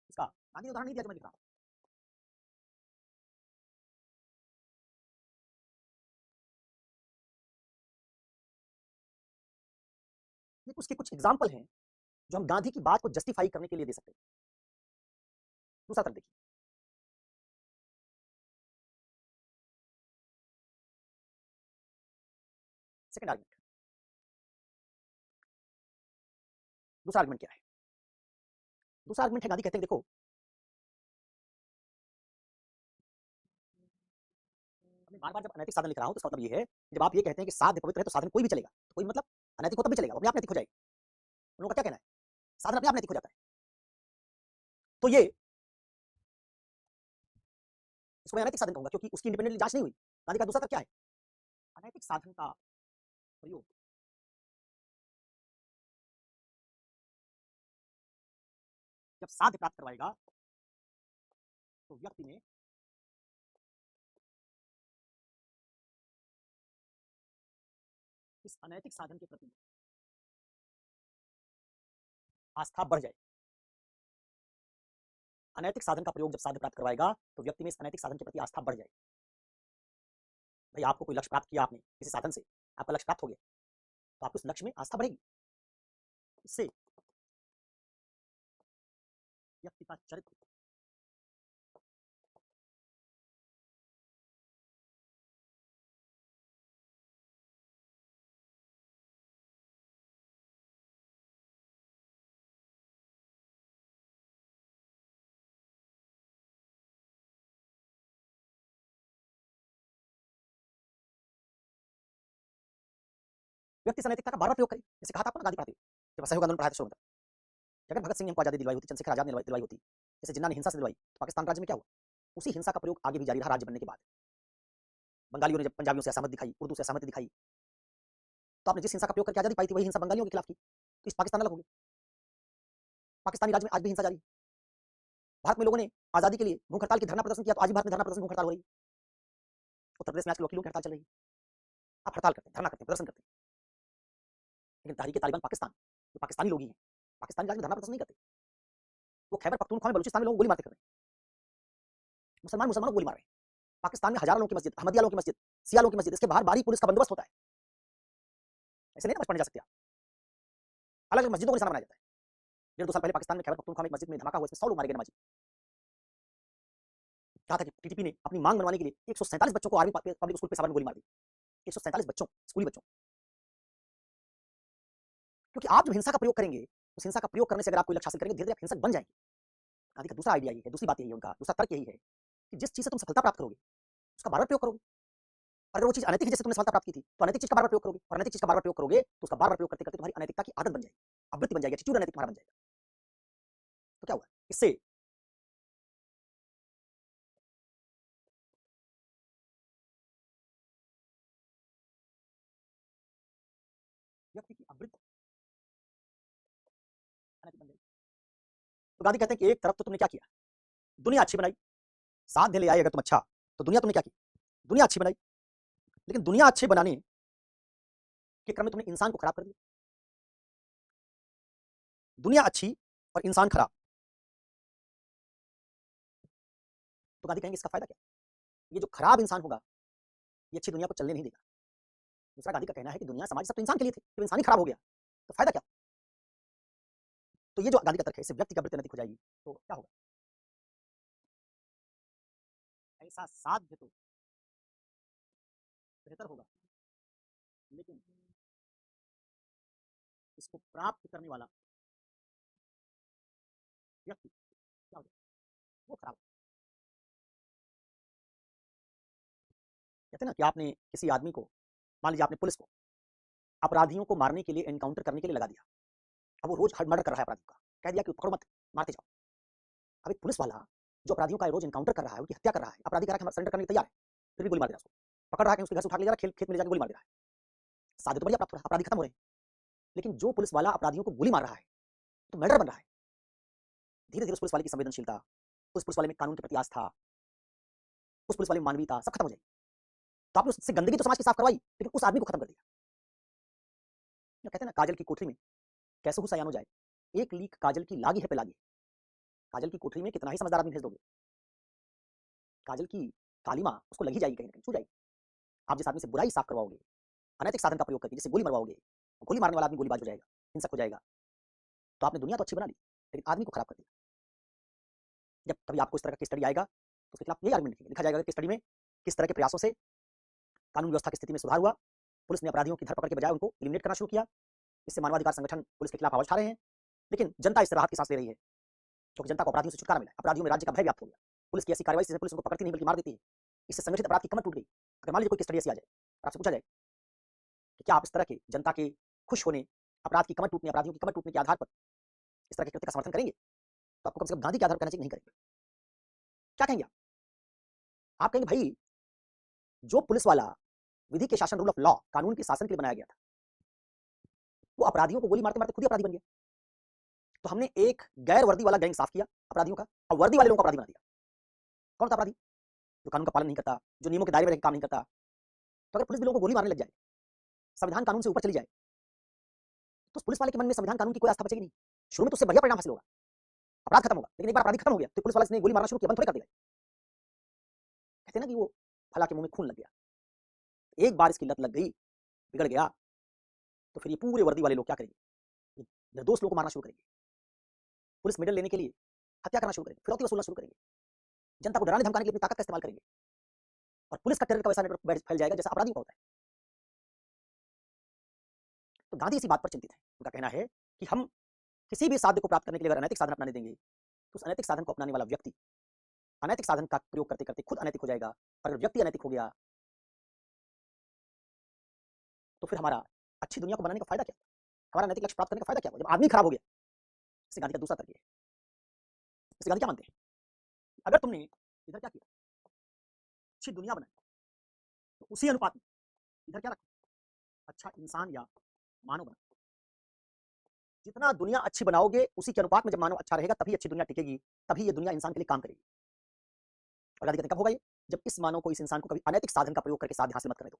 इसका गांधी ने उदाहरण नहीं दिया जो मैं लिख रहा हूं। ये उसके कुछ एग्जाम्पल हैं जो हम गांधी की बात को जस्टिफाई करने के लिए दे सकते हैं। दूसरा तरफ देखिए, सेकंड आर्गुमेंट, दूसरा आर्गुमेंट क्या है? दूसरा आर्गुमेंट है, गांधी कहते हैं देखो, मैं बार बार जब अनैतिक साधन लिख रहा हूं तो इसका मतलब ये है, जब आप ये कहते हैं कि साध्य पवित्र है तो साधन कोई भी चलेगा, तो कोई मतलब अनैतिक हो तब भी चलेगा, अपने आप नैतिक हो जाएगा। उन लोगों का क्या कहना है? साधन अपने आप नैतिक हो जाता है। तो ये इसको मैं अनैतिक साधन कहूंगा, क्योंकि उसकी इंडिपेंडेंटली जांच नहीं हुई। गांधी का दूसरा तर्क क्या है? अनैतिक साधन का प्रयोग जब साध्य प्राप्त करवाएगा तो व्यक्ति में इस अनैतिक साधन के प्रति आस्था बढ़ जाए। अनैतिक साधन का प्रयोग जब साध्य प्राप्त करवाएगा तो व्यक्ति में इस अनैतिक साधन के प्रति आस्था बढ़ जाएगी। भाई आपको कोई लक्ष्य प्राप्त किया, आपने किसी साधन से आपका लक्ष्य प्राप्त हो गया, तो आपको उस लक्ष्य में आस्था बढ़ेगी। इससे व्यक्ति का चरित्र व्यक्ति अनैतिकता का बार बार प्रयोग करे। जैसे कहा था आपने गांधी पढ़ाते जब असहयोग आंदोलन पढ़ाया था शुरू में, अगर भगत सिंह ने हमको आजादी दिलवाई होती, चंद्रशेखर आजाद ने दिलवाई होती, जैसे जिन्ना ने हिंसा से दिलवाई, तो पाकिस्तान राज्य में क्या हुआ? उसी हिंसा का प्रयोग आगे भी जारी रहा राज्य बनने के बाद। बंगालियों ने जब पंजाबियों से असहमत दिखाई, उर्दू से असहमति दिखाई, तो आपने जिस हिंसा का प्रयोग करके आजादी पाई थी वही हिंसा बंगालियों के खिलाफ की, तो इस पाकिस्तान अलग हो गया। पाकिस्तानी राज्य में आज भी हिंसा जारी है। भारत में लोगों ने आजादी के लिए भूख हड़ताल की धरना प्रदर्शन किया, तो आज भी भारत में धरना प्रदर्शन भूख हड़ताल हो रही है। उत्तर प्रदेश में आज वकीलों की हड़ताल चल रही है। आप हड़ताल करते हैं, धरना करते हैं, प्रदर्शन करते हैं, लेकिन तहरीक तालिबान पाकिस्तान, जो पाकिस्तानी लोग ही हैं, पाकिस्तानी राज्य में धरना प्रदर्शन नहीं करते। वो खैबर पख्तूनख्वा में बलूचिस्तान में लोगों को गोली मारते कर रहे हैं, मुसलमानों को गोली मार रहे हैं। पाकिस्तान में हजारों लोगों की मस्जिद, अहमदिया लोगों की मस्जिद, सिया लोगों की मस्जिद, इसके बाहर बारी पुलिस का बंदोबस्त होता है। ऐसे नहीं पढ़ने जा सकते आप। अलग अलग मस्जिदों को निशाना बनाया जाता है। 1.5-2 साल पहले पाकिस्तान में खैबर पख्तूनख्वा में एक मस्जिद में धमाका हुआ, इसमें 100 लोग मारे गए नमाजी। कहा था कि टीटीपी ने अपनी मांग मनवाने के लिए 147 बच्चों को आर्मी पब्लिक स्कूल पेशावर में गोली मार दी। 147 बच्चों, स्कूली बच्चों। क्योंकि आप जब हिंसा का प्रयोग करेंगे, उस हिंसा का प्रयोग करने से अगर आप कोई लक्ष्य हासिल करेंगे, धीरे धीरे आप हिंसक बन जाएंगे। गांधी का दूसरा आइडिया यही है, दूसरी बात यही है, उनका दूसरा तर्क यही है कि जिस चीज से तुम सफलता प्राप्त करोगे उसका बार बार प्रयोग करोगे। अगर वो चीज अनैतिक है, जैसे तुमने सफलता प्राप्त की थी, तो अनैतिक चीज का बार बार प्रयोग करोगे, और अनैतिक चीज का बार बार प्रयोग करोगे तो उसका बार बार प्रयोग करते करते तुम्हारी अनैतिकता की आदत बन जाएगी, आवृत्ति बन जाएगी, एटीट्यूड अनैतिक तुम्हारा बन जाएगा। तो क्या हुआ इससे? व्यक्ति की आवृत्ति अनैतिक बन जाएगी। तो गांधी कहते हैं कि एक तरफ तो तुमने क्या किया, दुनिया अच्छी बनाई, साध्य ले आए अगर तुम अच्छा, तो दुनिया तुमने क्या की, दुनिया अच्छी बनाई, लेकिन दुनिया अच्छे बनाने के क्रम में तुमने इंसान को खराब कर दिया। दुनिया अच्छी और इंसान खराब, तो गांधी कहेंगे इसका फायदा क्या? ये जो खराब इंसान होगा ये अच्छी दुनिया को चलने नहीं देगा। दूसरा गांधी का कहना है कि दुनिया समाज सब तो इंसान के लिए थे, जब इंसान ही खराब हो गया तो फायदा क्या? तो ये जो गांधी का तर्क है, इससे व्यक्ति का वृत्ति नैतिक हो जाएगी, तो क्या होगा? ऐसा साध्य तो बेहतर होगा, लेकिन इसको प्राप्त करने वाला व्यक्ति क्या हो जाएगा? वो खराब। कहते हैं ना कि आपने किसी आदमी को, मान लीजिए आपने पुलिस को अपराधियों को मारने के लिए, एनकाउंटर करने के लिए लगा दिया। अब वो रोज मर्डर कर रहा है अपराधियों का, कह दिया कि पकड़ो मत, मारते जाओ। अब एक पुलिस वाला जो अपराधियों का रोज एनकाउंटर कर रहा है, उनकी हत्या कर रहा है, अपराधी कह रहा है कि सरेंडर करने के तैयार है, फिर भी गोली मार दे रहा है उसको, पकड़ रहा है, उसके घर से उठा ले जा रहा है, खेत में ले जाकर गोली मार दे रहा है। साध्य तो बढ़िया प्राप्त हो रहा है, अपराधी खत्म हो रहे हैं, लेकिन जो पुलिस वाला अपराधियों को गोली मार रहा है तो मर्डर बन रहा है। धीरे धीरे उस पुलिस वाले की संवेदनशीलता, उस पुलिस वाले में कानून के प्रति आस्था, उस पुलिस वाले में मानवीयता सब खत्म हो जाएगी। तो आपने उससे गंदगी तो समाज की साफ करवाई, लेकिन उस आदमी को खत्म कर दिया। कहते हैं ना काजल की कोठरी में कैसे सयान हो जाए, एक लीक काजल की लागी है पे लागी। काजल की कोठरी में कितना ही समझदार आदमी भेज दोगे, काजल की कालीमा उसको लगी जाएगी, कहीं ना कहीं छू जाएगी। आप जिस आदमी से बुराई साफ करवाओगे, अनैतिक साधन का प्रयोग करके जिसे गोली मरवाओगे, गोली मारने वाला आदमी गोलीबाज हो जाएगा, हिंसक हो जाएगा। तो आपने दुनिया तो अच्छी बना ली, लेकिन आदमी को खराब कर दिया। जब कभी आपको इस तरह का केस स्टडी आएगा तो उसके खिलाफ यही आर्गुमेंट लिखेंगे, लिखा जाएगा कि स्टडी में किस तरह के प्रयासों से कानून व्यवस्था की स्थिति में सुधार हुआ, पुलिस ने अपराधियों की धरपकड़ के बजाय उनको एलिमिनेट करना शुरू किया, इससे मानवाधिकार संगठन पुलिस के खिलाफ आवाज उठा रहे हैं, लेकिन जनता इससे राहत की सांस ले रही है, क्योंकि जनता को अपराधियों से छुटकारा मिला, अपराधियों में राज्य का भय व्याप्त हो गया। पुलिस की ऐसी कार्रवाई से पुलिस उनको पकड़ती नहीं बल्कि मार देती है, इससे संगठित अपराध की कमर टूट गई। अगर मान लीजिए कोई स्टडी ऐसी आ जाए, आपसे पूछा जाए कि क्या आप इस तरह के जनता के खुश होने, अपराध की कमर टूटने, अपराधियों की कमर टूटने के आधार पर इस तरह के कृत्य का समर्थन करेंगे, तो आपको कम से कम गांधी के आधार पर कहना चाहिए नहीं करेंगे। क्या कहेंगे आप कहेंगे भाई जो पुलिस वाला विधि के शासन, रूल ऑफ लॉ, कानून के शासन के लिए बनाया गया था, वो अपराधियों को गोली मारते मारते खुद ही अपराधी बन गया। तो हमने एक गैर वर्दी वाला गैंग साफ किया अपराधियों का, और वर्दी वाले लोगों को अपराधी बना दिया। कौन था अपराधी? जो कानून का पालन नहीं करता, जो नियमों के दायरे में काम नहीं करता। तो अगर पुलिस भी लोगों को गोली मारने लग जाए, संविधान कानून से ऊपर चली जाए तो पुलिस वाले के मन में संविधान कानून की कोई आस्था बचेगी नहीं। शुरू में तो उससे बढ़िया परिणाम हासिल होगा, अपराध खत्म होगा, लेकिन एक बार अपराधी खत्म हो गया तो पुलिस वाले ने गोली मारना शुरू किया, बंद थोड़ी कर देगा। कहते हैं ना कि वो फला के मुंह में खून लग गया। एक बार इसकी लत लग गई, बिगड़ गया, तो फिर ये पूरे वर्दी वाले लोग क्या करेंगे? निर्दोष लोगों को मारना शुरू करेंगे, पुलिस मेडल लेने के लिए हत्या करना शुरू करेंगे, फिरौती वसूलना शुरू करेंगे, जनता को डराने धमकाने के लिए अपनी ताकत का इस्तेमाल करेंगे, और पुलिस का टेरर का वैसा नेटवर्क फैल जाएगा जैसा अपराधियों का होता है। तो गांधी इसी बात पर चिंतित है। उनका कहना है कि हम किसी भी साध्य को प्राप्त करने के लिए अगर अनैतिक साधन अपनाने देंगे तो उस अनैतिक साधन को अपनाने वाला व्यक्ति अनैतिक साधन का प्रयोग करते करते खुद अनैतिक हो जाएगा। अगर व्यक्ति अनैतिक हो गया तो फिर हमारा अच्छी दुनिया को बनाने का फायदा क्या? हमारा नैतिक लक्ष्य प्राप्त करने का फायदा क्या? जब आदमी खराब हो गया। इससे गांधी का दूसरा तर्क है। इससे गांधी क्या मानते हैं? अगर तुमने इधर क्या किया, अच्छी दुनिया बनाई, तो उसी अनुपात में इधर क्या रखो, अच्छा इंसान या मानव बना। जितना दुनिया अच्छी बनाओगे उसी के अनुपात में जब मानव अच्छा रहेगा तभी अच्छी दुनिया टिकेगी, तभी ये दुनिया इंसान के लिए काम करेगी। और गांधी कहते हैं कब होगा ये? जब इस मानव को, इस इंसान को कभी अनैतिक साधन का प्रयोग करके साध्य हासिल मत करने दो।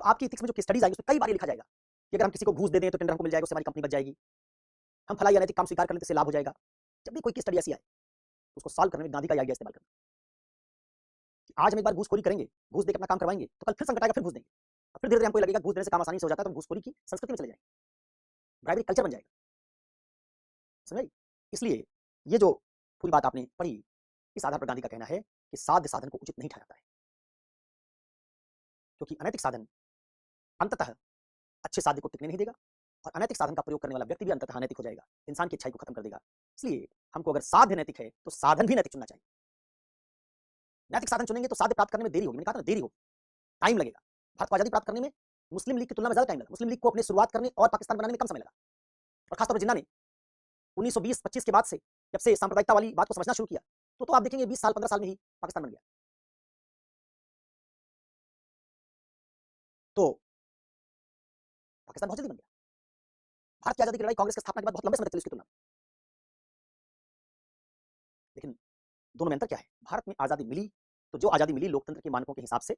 तो आपकी इथिक्स में जो स्टडीज आएगी उसमें कई बार ये लिखा जाएगा कि अगर हम किसी को घूस दे दें तो टेंडर हमको मिल जाएगा, उससे हमारी कंपनी बच जाएगी, हम फलाई अनैतिक काम स्वीकार कर लेते से लाभ हो जाएगा। जब भी कोई स्टडी ऐसी आए उसको सॉल्व करने में गांधी का आइडिया इस्तेमाल करना। आज हम एक बार घूसखोरी करेंगे, घूस देकर अपना काम करवाएंगे, तो कल फिर संकट आएगा, फिर घूस देंगे, और फिर धीरे धीरे हमको लगेगा घूस देने से काम आसानी से हो जाता है, तो हम घूसखोरी की संस्कृति में चले जाएंगे, ब्राइबरी कल्चर बन जाएगा। समझ? इसलिए ये जो पूरी बात आपने पढ़ी, इस आधार पर गांधी का कहना है कि साध्य साधन को उचित नहीं ठहराता है, क्योंकि अनैतिक साधन अंततः अच्छे साध्य को टिकने नहीं देगा, और अनैतिक साधन का प्रयोग करने वाला व्यक्ति भी अंततः अनैतिक हो जाएगा, इंसान की अच्छाई को खत्म कर देगा। इसलिए हमको अगर साध्य नैतिक है तो साधन भी नैतिक चुनना चाहिए। नैतिक साधन चुनेंगे तो साध्य प्राप्त करने में देरी होगी, मैंने कहा था ना देरी होगी, टाइम लगेगा। भारत को आजादी प्राप्त करने में मुस्लिम लीग की तुलना में ज्यादा टाइम लगा, मुस्लिम लीग को अपनी शुरुआत करने और पाकिस्तान बनाने में कम समय लगा। और खासतौर पर जिन्ना ने 1920-25 के बाद से जब से सांप्रदायिकता वाली बात को समझना शुरू किया, तो आप देखेंगे 20 साल 15 साल में ही पाकिस्तान बन गया। तो पाकिस्तान बहुत जल्दी बन गया। भारत की आजादी की लड़ाई कांग्रेस की स्थापना के बाद बहुत लंबे समय तक चली उसकी तुलना में। लेकिन दोनों में अंतर क्या है? भारत में आजादी मिली तो जो आजादी मिली लोकतंत्र के मानकों के हिसाब से,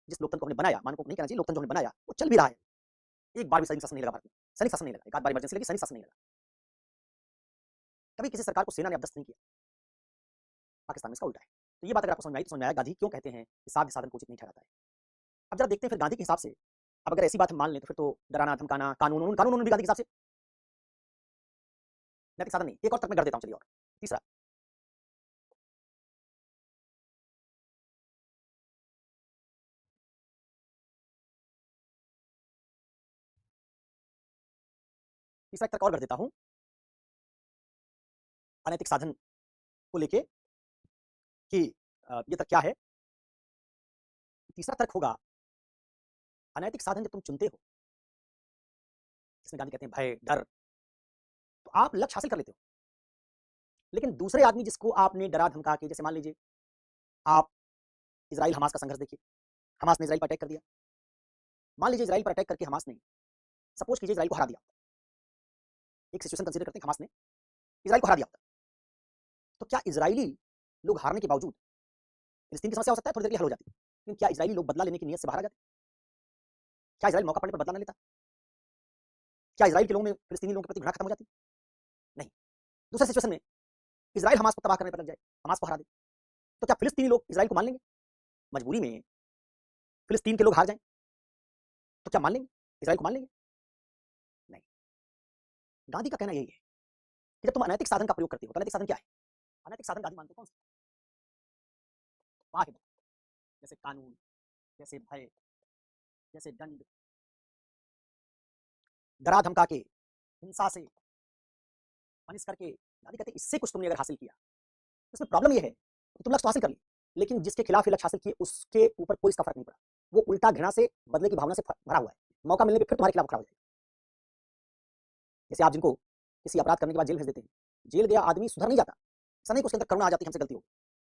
जिस लोकतंत्र को हमने बनाया, मानकों को नहीं कहना चाहिए, लोकतंत्र जो हमने बनाया वो चल भी रहा है। एक बार भी सैनिक शासन नहीं लगा भारत में, सैनिक शासन नहीं लगा, एक आध बार इमरजेंसी लगी, सैनिक शासन नहीं लगा। कभी किसी सरकार को सेना ने अभ्यस्त नहीं किया। पाकिस्तान में इसका उल्टा है। तो ये बात अगर आपको समझ में आई तो समझ में आया गांधी क्यों कहते हैं कि साध्य साधन को उचित नहीं ठहराता है। अब जरा देखते हैं फिर गांधी के हिसाब से, अब अगर ऐसी बात हम मान लें तो फिर तो डराना धमकाना कानून भी गांधी के हिसाब से नैतिक साधन नहीं। एक और तक मैं कर देता हूं, चलिए। और तीसरा, तीसरा एक तर्क और कर देता हूं अनैतिक साधन को लेके कि ये तर्क क्या है। तीसरा तर्क होगा अनैतिक साधन जब तुम चुनते हो, जिसमें गांधी कहते हैं भय डर, तो आप लक्ष्य हासिल कर लेते हो, लेकिन दूसरे आदमी जिसको आपने डरा धमका के, जैसे मान लीजिए आप इजराइल हमास का संघर्ष देखिए, हमास ने इजराइल पर अटैक कर दिया। मान लीजिए इजराइल पर अटैक करके हमास ने, सपोज कीजिए इजराइल को हरा दिया, एक सिचुएशन कंसीडर करते हैं हमास ने इजराइल को हरा दिया, तो क्या इजरायली लोग हारने के बावजूद, फिलिस्तीन की समस्या हो सकता है थोड़ी देर के लिए हल हो जाती, लेकिन क्या इजरायली लोग बदला लेने की नीयत से बाहर आ जाते? क्या इजराइल मौका पड़ने पर बदला न लेता? क्या इजराइल के लोगों में फिलिस्तीनी लोगों के प्रति घृणा खत्म हो जाती? नहीं। दूसरे सिचुएशन में इजराइल हमास को तबाह करने पर लग जाए, हमास को हरा दे, तो क्या फिलिस्तीनी लोग इजराइल को मान लेंगे? मजबूरी में फिलिस्तीन के लोग हार जाएं तो क्या मान लेंगे इजराइल को? मान लेंगे? नहीं। गांधी का कहना यही है कि जब तुम अनैतिक साधन का प्रयोग करते हो, तो अनैतिक साधन क्या है? अनैतिक साधन गांधी मानते हो कौन सा? बाह्य, जैसे कानून, जैसे भय, जैसे दंड, डरा धमका के, हिंसा से पनिश करके। गांधी कहते हैं इससे कुछ तुमने अगर हासिल किया, इसमें प्रॉब्लम यह है कि तुम लक्ष्य तो हासिल कर लिए, लेकिन जिसके खिलाफ ये लक्ष्य हासिल किए उसके ऊपर कोई इसका फर्क नहीं पड़ा, वो उल्टा घृणा से, बदले की भावना से भरा हुआ है, मौका मिलने पे फिर तुम्हारे खिलाफ खड़ा हो जाएगा। जैसे आप जिनको किसी अपराध करने के बाद जेल भेज देते हैं, जेल गया आदमी सुधर नहीं जाता, ऐसा नहीं कि उसके अंदर करुणा आ जाती है हमसे गलती हो,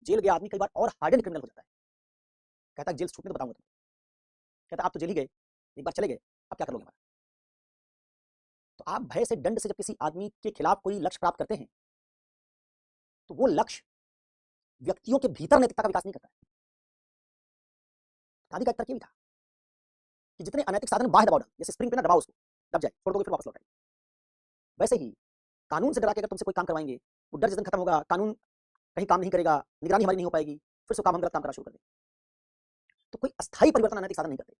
जेल गया आदमी कई बार और हार्डन क्रिमिनल हो जाता है। कहता है जेल छूटने तो बताऊंगा तुम, कहता आप तो जेल ही गए, एक बार चले गए, अब क्या करोगे हमारा? तो आप भय से, दंड से जब किसी आदमी के खिलाफ कोई लक्ष्य प्राप्त करते हैं, तो वो लक्ष्य व्यक्तियों के भीतर नैतिकता का विकास नहीं करता है। गांधी का तर्क ये भी था कि जितने अनैतिक साधन बाह्य दबाव डाल, जैसे स्प्रिंग पे ना दबाओ उसको, दब जाए, छोड़ दोगे फिर वापस लौट आएगी। वैसे ही कानून से डरा के अगर तुमसे कोई काम करवाएंगे, वो डर जिस दिन खत्म होगा, कानून कहीं काम नहीं करेगा, निगरानी हमारी नहीं हो पाएगी, फिर से काम हम गलत काम करना शुरू कर देंगे। तो कोई अस्थायी परिवर्तन अनैतिक साधन नहीं करते,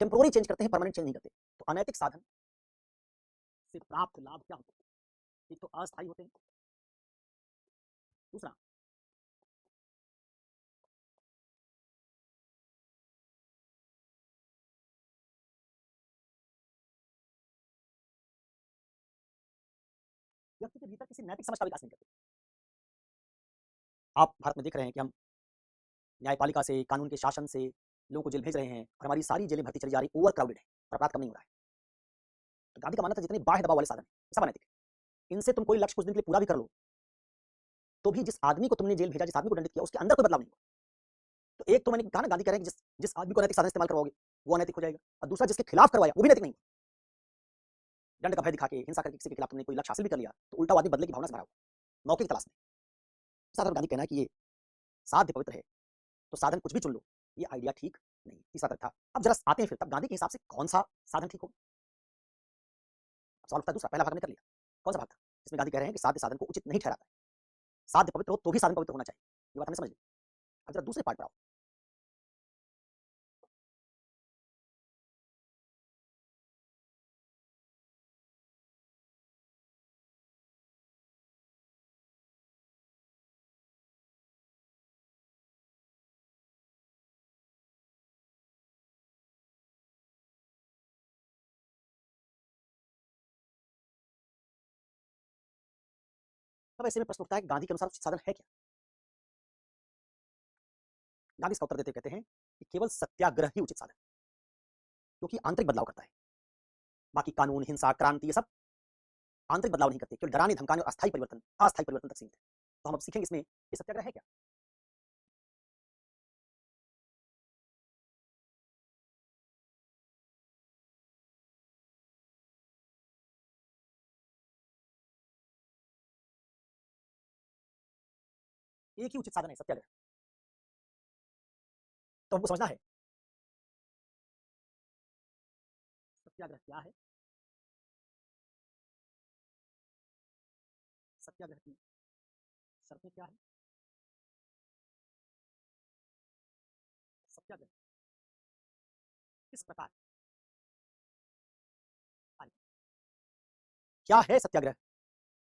टेम्पोररी चेंज करते हैं, परमानेंट चेंज नहीं करते। तो अनैतिक साधन से प्राप्त लाभ क्या होते हैं? एक तो अस्थायी होते हैं, दूसरा व्यक्ति के भीतर किसी नैतिक समझ का विकास नहीं करते। आप भारत में देख रहे हैं कि हम न्यायपालिका से, कानून के शासन से लोगों को जेल भेज रहे हैं और हमारी सारी जेलें भर्ती चली जा रही, ओवर क्राउडेड है और अपराध कम नहीं हो रहा है। तो गांधी का मानना था जितने बाह्य दबाव वाले साधन है सब अनैतिक है, इनसे तुम कोई लक्ष्य कुछ दिन के लिए पूरा भी कर लो तो भी जिस आदमी को तुमने जेल भेजा, जिस आदमी को दंडित किया, उसके अंदर कोई बदलाव नहीं होगा। तो एक तो मैंने कहा ना, गांधी कह रहे हैं कि जिस आदमी को अनैतिक साधन इस्तेमाल करवाओगे वो अनैतिक हो जाएगा, और दूसरा जिसके खिलाफ करवाया वो भी नैतिक नहीं होगा। दंड का भय दिखा के, हिंसा करके किसी के खिलाफ तुमने कोई लक्ष्य हासिल भी कर लिया तो उल्टा आदमी बदले की भावना से भरा होगा, मौके की तलाश में। साधारण गांधी कहना है कि ये साध्य पवित्र है तो साधन कुछ भी चुन लो, ये आइडिया ठीक नहीं। तीसरा तक था। अब जरा आते हैं फिर तब गांधी के हिसाब से कौन सा साधन ठीक होगा। सवाल उठता है दूसरा, पहला भाग हमने कर लिया, कौन सा भाग था जिसमें गांधी कह रहे हैं कि साध्य साधन को उचित नहीं ठहराता है, साध्य पवित्र हो तो भी साधन पवित्र होना चाहिए, ये बात हमने समझ ली। अब जरा दूसरे पार्ट पर आओ। अब ऐसे में प्रश्न उठता है कि गांधी के अनुसार उचित साधन है क्या। गांधी इसका उत्तर देते कहते हैं कि केवल सत्याग्रह ही उचित साधन, क्योंकि आंतरिक बदलाव करता है। बाकी कानून, हिंसा, क्रांति, ये सब आंतरिक बदलाव नहीं करते, केवल डराने, धमकाने और अस्थायी परिवर्तन तक सीमित है। तो हम अब सीखेंगे इसमें ये सत्याग्रह है क्या। एक ही उचित साधन है सत्याग्रह, तो हमको समझना है सत्याग्रह क्या है, सत्याग्रह की शर्तें क्या है, सत्याग्रह किस प्रकार आए, क्या है सत्याग्रह,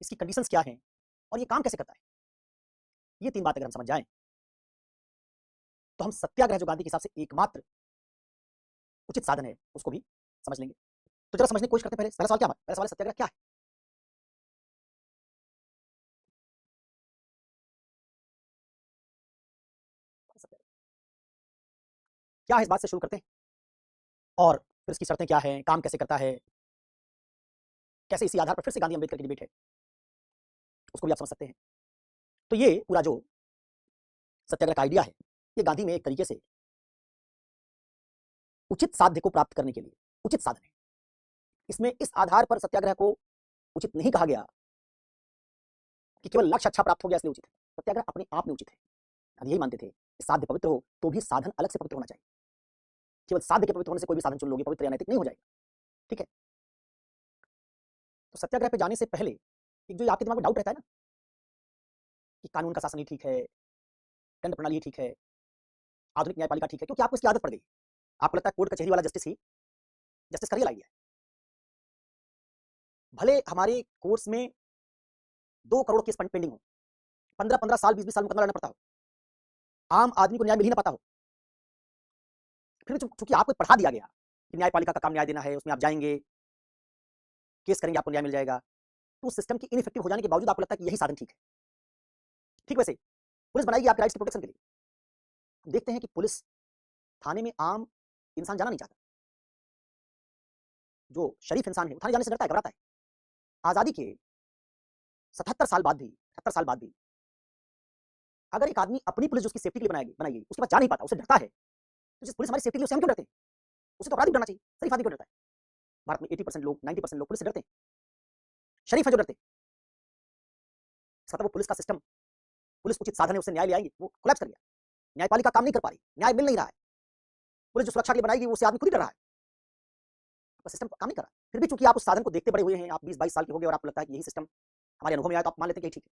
इसकी कंडीशंस क्या हैं और ये काम कैसे करता है। ये तीन बातें अगर हम समझ जाएं तो हम सत्याग्रह जो गांधी के हिसाब से एकमात्र उचित साधन है उसको भी समझ लेंगे। तो जरा समझने की कोशिश करते हैं। पहला सवाल क्या है, पहला सवाल सत्याग्रह क्या है। सत्याग्रह क्या है, इस बात से शुरू करते हैं और फिर इसकी शर्तें क्या है, काम कैसे करता है, कैसे इसी आधार पर फिर से गांधी अम्बेडकर की डिबेट है उसको भी आप समझ सकते हैं। तो ये पूरा जो सत्याग्रह का आइडिया है ये गांधी में एक तरीके से उचित साध्य को प्राप्त करने के लिए उचित साधन है। इसमें इस आधार पर सत्याग्रह को उचित नहीं कहा गया कि केवल लक्ष्य अच्छा प्राप्त हो गया इसलिए उचित है। सत्याग्रह अपने आप में उचित है। गांधी यही मानते थे कि साध्य पवित्र हो तो भी साधन अलग से पवित्र होना चाहिए। केवल साध्य के पवित्र होने से कोई भी साधन चुन लोगे पवित्र या नैतिक नहीं हो जाएगा। ठीक है, तो सत्याग्रह पे जाने से पहले एक जो आपके दिमाग में डाउट रहता है ना कि कानून का शासन ही ठीक है, दंड प्रणाली ही ठीक है, आधुनिक न्यायपालिका ठीक है, क्योंकि आपको इसकी आदत पड़ गई। आपको लगता है कोर्ट कचहरी वाला जस्टिस ही जस्टिस का रियल आइडिया है। भले हमारे कोर्ट्स में 2 करोड़ केस पेंडिंग हो, 15-15 साल 20-20 साल मुकदमा लड़ना पड़ता हो, आम आदमी को न्याय मिल ही ना पाता हो, फिर चूंकि आपको पढ़ा दिया गया कि न्यायपालिका का काम न्याय देना है, उसमें आप जाएंगे, केस करेंगे, आपको न्याय मिल जाएगा, तो उस सिस्टम की इनइफेक्टिव हो जाने के बावजूद आपको लगता है कि यही साधन ठीक है। ठीक वैसे पुलिस बनाएगी आपके राइट्स के प्रोटेक्शन के लिए। देखते हैं कि पुलिस थाने में आम इंसान जाना नहीं चाहता, जो शरीफ इंसान है वो थाने जाने से डरता है, घबराता है। आजादी के 77 साल बाद भी 78 साल बाद भी अगर एक आदमी अपनी पुलिस जो उसकी सेफ्टी के लिए बनाई गई उसके पास जा नहीं पाता, उसे डरता है, तो जिस पुलिस हमारी सेफ्टी के लिए उसे हम क्यों डरते हैं। उसे तो अपराधी डरना चाहिए, शरीफ आदमी क्यों डरता है। भारत में 80% लोग 90% लोग पुलिस से डरते हैं, शरीफ है जो डरते हैं। इसका मतलब वो पुलिस का सिस्टम, पुलिस उचित साधन है उससे न्याय ले आएंगे, वो कोलैप्स कर गया। न्यायपालिका काम नहीं कर पा रही, न्याय मिल नहीं रहा है, पुलिस जो सुरक्षा के लिए बनाएगी वो उसे आदमी खुद ही डर रहा है। तो सिस्टम काम नहीं कर रहा। फिर भी चूंकि आप उस साधन को देखते बड़े हुए हैं, आप 20-22 साल के हो गए और आपको लगता है कि यही सिस्टम हमारे अनुभव में आया, तो आप मान लेते हैं कि यही ठीक है।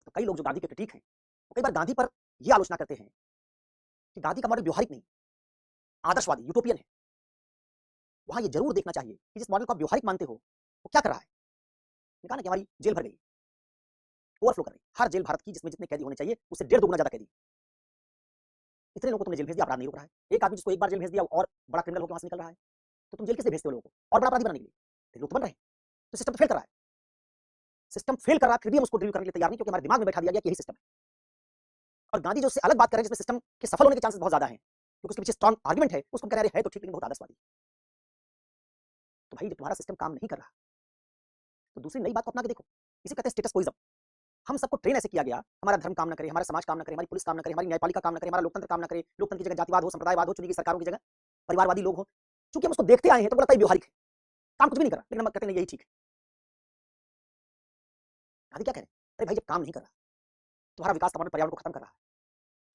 तो कई लोग जो गांधी के क्रिटिक हैं, वो कई बार गांधी पर यह आलोचना करते हैं कि गांधी का मॉडल व्यवहारिक नहीं, आदर्शवादी, यूटोपियन है। वहां ये जरूर देखना चाहिए कि जिस मॉडल को आप व्यवहारिक मानते हो वो क्या कर रहा है। कहा ना कि हमारी जेल भर गई, ओवरफ्लो कर रही, हर जेल भारत की जिसमें जितने कैदी होने चाहिए उससे 1.5 गुना ज्यादा कैदी। इतने लोगों को तुमने जेल भेज दिया, अपराध नहीं रुक रहा है। एक आदमी जिसको एक बार जेल भेज दिया और बड़ा क्रिमिनल होकर वहां से निकल रहा है, तो तुम जेल कैसे भेजते हो लोगों को और बड़ा अपराधी बनाने के लिए? फिर लोग तो बन रहे हैं। तो सिस्टम तो फेल कर रहा है, सिस्टम फेल कर रहा है, फिर भी हम उसको ड्रिल करने के लिए तैयार नहीं, क्योंकि हमारे दिमाग में बैठा दिया गया कि यही सिस्टम है। और गांधी जो उससे अलग बात कर रहे हैं जिसमें सिस्टम के सफल होने के चांसेस बहुत ज्यादा हैं, क्योंकि उसके पीछे स्ट्रॉन्ग आर्गुमेंट है, उसको कह रहे हैं तो ठीक लेकिन बहुत आदर्शवादी। तो भाई जब तुम्हारा सिस्टम काम नहीं कर रहा तो दूसरी नई बात को अपना के देखो। इसे कहते हैं स्टेटस कोइज्म। हम सबको ट्रेन ऐसे किया गया, हमारा धर्म काम न करे, हमारा समाज काम न करे, हमारी पुलिस काम न करे, हमारी न्यायपालिका काम न करे, हमारा लोकतंत्र काम न करे, लोकतंत्र की जगह जातिवाद हो, संप्रदायवाद हो, चुनी की सरकारों की जगह परिवारवादी लोग हो। चूंकि हम उसको देखते आए हैं तो लगता है व्यवहारिक है, काम कुछ भी नहीं कर रहा, लेकिन हम कहते हैं यही ठीक है। गांधी क्या कह रहे हैं? अरे भाई जब काम नहीं कर रहा, तुम्हारा विकास का मॉडल पर्यावरण को खत्म कर रहा है,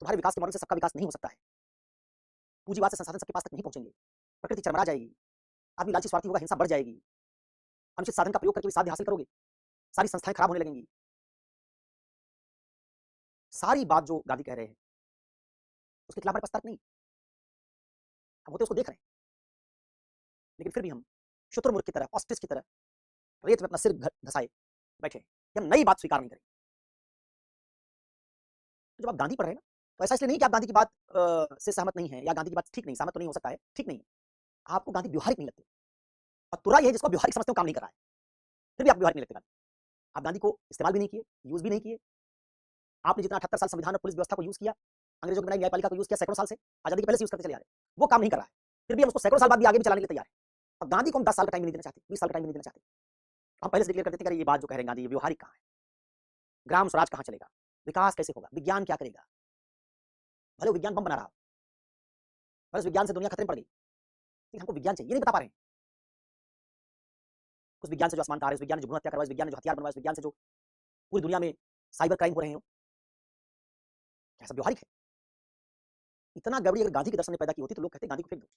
तुम्हारे विकास के मॉडल से सबका विकास नहीं हो सकता है, पूंजीवाद से संसाधन सबके पास तक नहीं पहुंचेंगे, प्रकृति चरमरा जाएगी, आदमी लालची स्वार्थी होगा, हिंसा बढ़ जाएगी, अनुचित साधन का प्रयोग करके भी साध्य हासिल करोगे, सारी संस्थाएं खराब होने लगेंगी। सारी बात जो गांधी कह रहे हैं उसके खिलाफ हमारे पास तर्क नहीं, हम होते उसको देख रहे हैं, लेकिन फिर भी हम शुतुरमुर्ग की तरह, ऑस्ट्रिच की तरह रेत में अपना सिर घसाए बैठे हैं, हम नई बात स्वीकार नहीं करें। तो जब आप गांधी पढ़ रहे हैं ना, तो ऐसा इसलिए नहीं कि आप गांधी की बात से सहमत नहीं है या गांधी की बात ठीक नहीं, सहमत तो नहीं हो सकता है, ठीक नहीं है, आपको गांधी व्यवहारिक नहीं लगते, और तुरा ये है जिसको व्यवहारिक समझते हो, काम नहीं कर रहा है, फिर भी आप व्यवहारिक नहीं लगते गांधी। आप गांधी को इस्तेमाल भी नहीं किए, यूज भी नहीं किए। आपने जितना 78 साल संविधान और पुलिस व्यवस्था को यूज किया, अंग्रेजों की बनाई न्यायपालिका को यूज किया, सैकड़ों साल से, आजादी के पहले से यूज करते चले आ रहे हैं, वो काम नहीं कर रहा है, फिर भी हम उसको सैकड़ों साल बाद भी आगे भी चलाने के लिए तैयार है। अब गांधी को हम 10 साल का टाइम नहीं देना चाहते, 20 साल का टाइम नहीं देना चाहते, हम पहले से डिक्लेयर कर देते हैं कि ये बात जो कह रहे हैं गांधी, ये व्यवहारिक कहाँ है, ग्राम स्वराज कहाँ चलेगा, विकास कैसे होगा, विज्ञान क्या करेगा। भले विज्ञान बम बना रहा, बस विज्ञान से दुनिया खतरे में पड़ गई, लेकिन हमको विज्ञान चाहिए, नहीं बता पा रहे हैं। उस विज्ञान से जो आसमान तारे, उस विज्ञान ने जो भ्रूण हत्या करवाई, उस विज्ञान ने जो हथियार बनवाए, उस विज्ञान से जो पूरी दुनिया में साइबर क्राइम हो रहे हैं, क्या सब व्यवहारिक है? इतना गड़बड़ी अगर गांधी के दर्शन ने पैदा की होती तो लोग कहते गांधी को फेंक दो,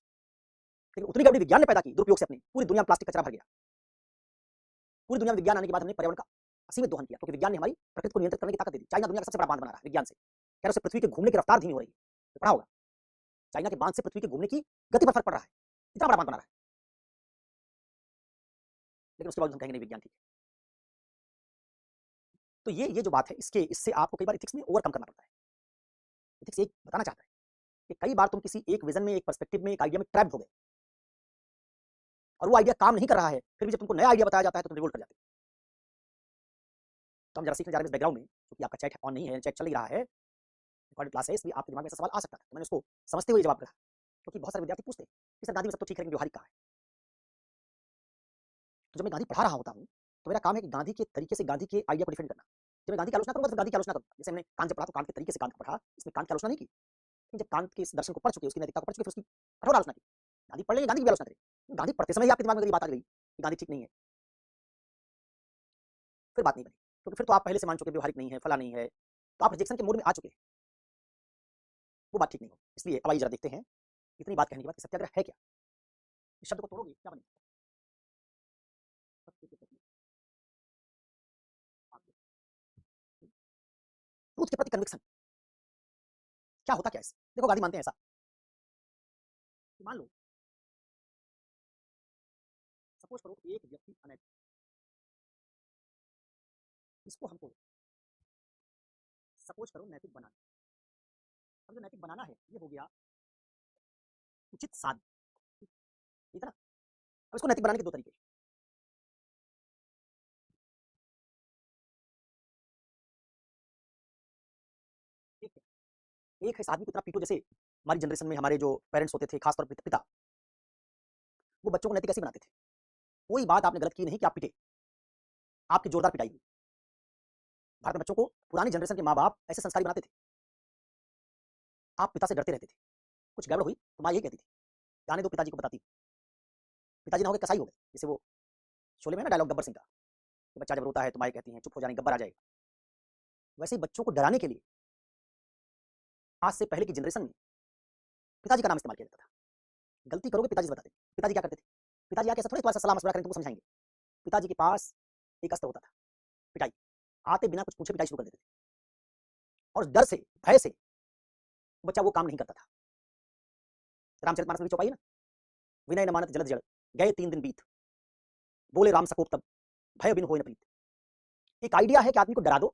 लेकिन उतनी गड़बड़ी विज्ञान ने पैदा की दुरुपयोग से अपनी, पूरी दुनिया में प्लास्टिक कचरा भर गया। पूरी दुनिया में विज्ञान आने के बाद हमने पर्यावरण का असीमित दोहन किया, क्योंकि विज्ञान ने हमारी प्रकृति को नियंत्रित करने की ताकत दे दी। चाइना दुनिया का सबसे बड़ा बांध बना रहा है विज्ञान से, कह रहे उसे पृथ्वी के घूमने की रफ्तार धीमी हो रही है, तो पढ़ा होगा चाइना के बांध से पृथ्वी के घूमने की गति पर फर्क पड़ रहा है, इतना बड़ा बांध बना रहा है, लेकिन उसके बाद हम कहेंगे नहीं विज्ञान ठीक है। तो ये जो बात है, इससे आपको कई बार इथिक्स में ओवरकम करना पड़ता है। इथिक्स एक बताना चाहता है कि कई बार तुम किसी एक विजन में, एक पर्सपेक्टिव में, एक आइडिया में ट्रैप्ड हो गए और वो आइडिया काम नहीं कर रहा है, फिर भी जब तुमको नया आइडिया बताया जाता है तो तुम रिवोल्ट कर जाते हो। तो हम जरा सीखने जा रहे हैं इस बैकग्राउंड में, क्योंकि आपका चैट ऑन नहीं है, चैट चल ही रहा है, रिकॉर्डेड क्लास है, इसलिए आपके दिमाग में ऐसा सवाल आ सकता था, तो मैंने उसको समझते हुए जवाब दिया, क्योंकि बहुत सारे विद्यार्थी पूछते हैं कि सर गांधी में सब तो ठीक है लेकिन व्यवहारिक कहाँ है। तो जब मैं गांधी पढ़ा रहा होता हूँ तो मेरा काम है कि गांधी के तरीके से गांधी के आइडिया को डिफेंड करना। जब मैं गांधी की आलोचना करूंगा तो गांधी की आलोचना करूंगा, जैसे हमने कांत जब पढ़ा तो कांत के तरीके से कांत को पढ़ा, इसमें कांत की आलोचना नहीं की, लेकिन जब कांत के इस दर्शन को पढ़ चुके, उसकी नैतिकता को पढ़ चुके, फिर उसकी कठोर आलोचना की। गांधी पढ़ लेंगे, गांधी की भी आलोचना करें, गांधी पढ़ते समय ही आपके दिमाग में अगर ये बात आ गई कि गांधी ठीक नहीं है, फिर बात नहीं बनी, क्योंकि फिर तो आप पहले से मान चुके व्यवहारिक नहीं है, फला नहीं है, तो आप रिजेक्शन के मोड में आ चुके हैं, वो बात ठीक नहीं हो। इसलिए अब आइए जरा देखते हैं इतनी बात कहने के बाद कि सत्याग्रह है क्या। इस शब्द को तोड़ोगे क्या बनेगा? ट्रूथ के प्रति कन्विक्शन क्या होता, क्या इससे देखो, गांधी मानते हैं ऐसा कि मान लो, सपोज करो एक व्यक्ति अनैतिक, इसको हमको सपोज करो नैतिक बनाना। अब जो नैतिक बनाना है ये हो गया उचित साधन, ठीक है ना। अब इसको नैतिक बनाने के दो तरीके, एक है, एक है इस आदमी को इतना पीटो, जैसे हमारी जनरेशन में हमारे जो पेरेंट्स होते थे, खासतौर पर पिता, वो बच्चों को नैतिक कैसे बनाते थे, कोई बात आपने गलत की नहीं कि आप पिटे, आपकी जोरदार पिटाई हुई। भारत में बच्चों को पुरानी जनरेशन के माँ बाप ऐसे संस्कारी बनाते थे, आप पिता से डरते रहते थे, कुछ गड़बड़ हुई तो माँ यही कहती थी जाने दो, पिताजी को बताती, पिताजी ना हो गए कसाई हो गए, जैसे वो शोले में ना डायलॉग गब्बर सिंह का, कि बच्चा जब रोता है तो माँ कहती हैं चुप हो जाने, गब्बर आ जाएगा। वैसे ही बच्चों को डराने के लिए आज से पहले की जनरेशन में पिताजी का नाम इस्तेमाल किया जाता था। गलती करोगे पिताजी से बताते, पिताजी क्या करते थे, पिताजी आके ऐसा थोड़ी थोड़ा सा सलाह मशवरा करेंगे, तुमको समझाएंगे। पिताजी के पास एक अस्त्र होता था, पिटाई। आते बिना कुछ पूछे पिटाई शुरू कर देते थे, और डर से, भय से बच्चा वो काम नहीं करता था। रामचरितमानस में भी चौपाई है ना, विनय न मानत जलद जड़, गए 3 दिन बीत, बोले राम सकोप तब, भय बिन होय न प्रीत। एक आइडिया है कि आदमी को डरा दो,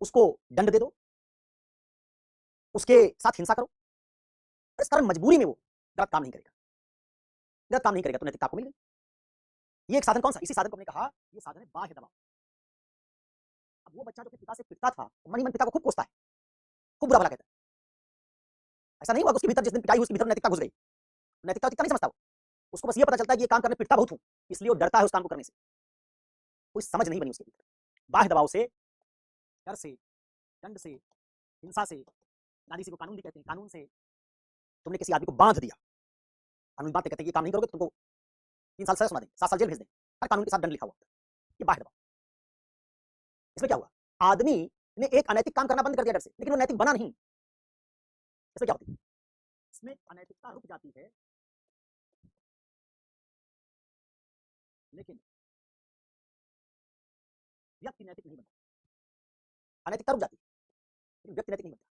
उसको दंड दे दो, उसके साथ हिंसा करो, इस कारण मजबूरी में वो गलत काम नहीं करेगा। गलत काम नहीं करेगा तो नैतिकता आपको मिल गई। ये एक साधन कौन सा? इसी साधन को हमने कहा ये साधन है बाह्य दबाव। अब वो बच्चा जो कि पिता से पिटता था, मन ही मन पिता को खूब कोसता है, खूब बुरा भला कहता है। ऐसा नहीं हुआ कि उसके भीतर जिस दिन पिटाई हुई उसके भीतर नैतिकता घुस गई। नैतिकता नहीं समझता वो, उसको बस ये पता चलता है कि ये काम करने पिटता बहुत हूं, इसलिए वो डरता है उस काम को करने से। कोई समझ नहीं बनी उसके भीतर। बाह्य दबाव से, डर से, दंड से, हिंसा से, गांधी जी को कानून भी कहते हैं, कानून से तुमने किसी आदमी को बांध दिया, कानूनी बांधते कहते हैं ये काम नहीं करोगे तो तुमको 3 साल सजा सुना देंगे, 7 साल जेल भेज देंगे, हर कानून के साथ दंड लिखा हुआ होता है। ये बाह्य दबाव। इसमें क्या हुआ? आदमी ने एक अनैतिक काम करना बंद कर दिया डर से, लेकिन वो नैतिक बना नहीं। इसमें क्या होती है? इसमें अनैतिकता रुक जाती है, लेकिन व्यक्ति नैतिक नहीं बनता। अनैतिकता रुक जाती है, लेकिन व्यक्ति नैतिक नहीं बनता।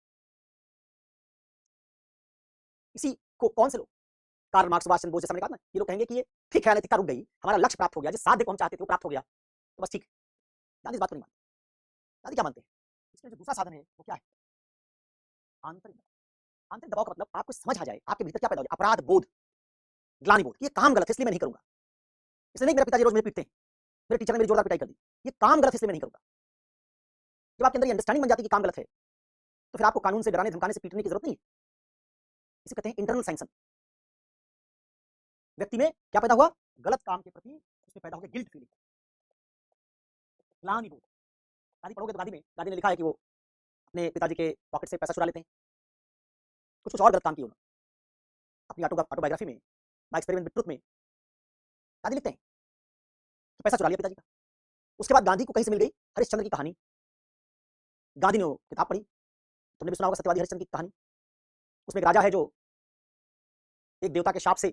इसी को कौन से लोग, कार्ल मार्क्स, सुभाष चंद्र बोस जैसे हमने कहा ना, ये लोग कहेंगे कि ये ठीक है, अनैतिकता रुक गई, हमारा लक्ष्य प्राप्त हो गया, जिस साध्य को हम चाहते थे वो प्राप्त हो गया, तो बस ठीक है। गांधी इस बात को नहीं मानते। गांधी क्या मानते हैं? इसमें जो दूसरा साधन है वो क्या है? आंतरिक दबाव। आंतरिक दबाव का मतलब आपको समझ आ जाए, आपके भीतर क्या पैदा हो जाए, अपराध बोध, ग्लानि बोध, ये काम गलत है इसलिए मैं नहीं करूंगा। इसलिए नहीं, मेरे पिताजी रोज मुझे पीटते हैं, मेरे टीचर ने मेरी जोरदार पिटाई कर दी, ये काम गलत है इसलिए मैं नहीं करूंगा। जब आपके अंदर ये अंडरस्टैंडिंग बन जाती है कि काम गलत है, तो फिर आपको कानून से डराने धमकाने से पीटने की जरूरत नहीं है। इसे कहते हैं इंटरनल सैंक्शन। व्यक्ति में क्या पैदा हुआ? गलत काम के प्रति उसमें पैदा हो गया गिल्ट फीलिंग, ग्लानि बोध। गांधी पढ़ोगे तो गांधी ने लिखा है कि वो अपने पिताजी के पॉकेट से पैसा चुरा लेते हैं, कुछ और गलत काम किए उन्होंने। अपनी ऑटोबायोग्राफी में, माय एक्सपेरिमेंट विद ट्रुथ में गांधी लिखते हैं कि पैसा चुरा लिया पिताजी का। उसके बाद गांधी को कहीं से मिल गई हरिश्चंद्र की कहानी। गांधी ने वो किताब पढ़ी, तुमने भी सुना होगा सत्यवादी हरिश्चंद्र की कहानी। उसमें एक राजा है जो एक देवता के शाप से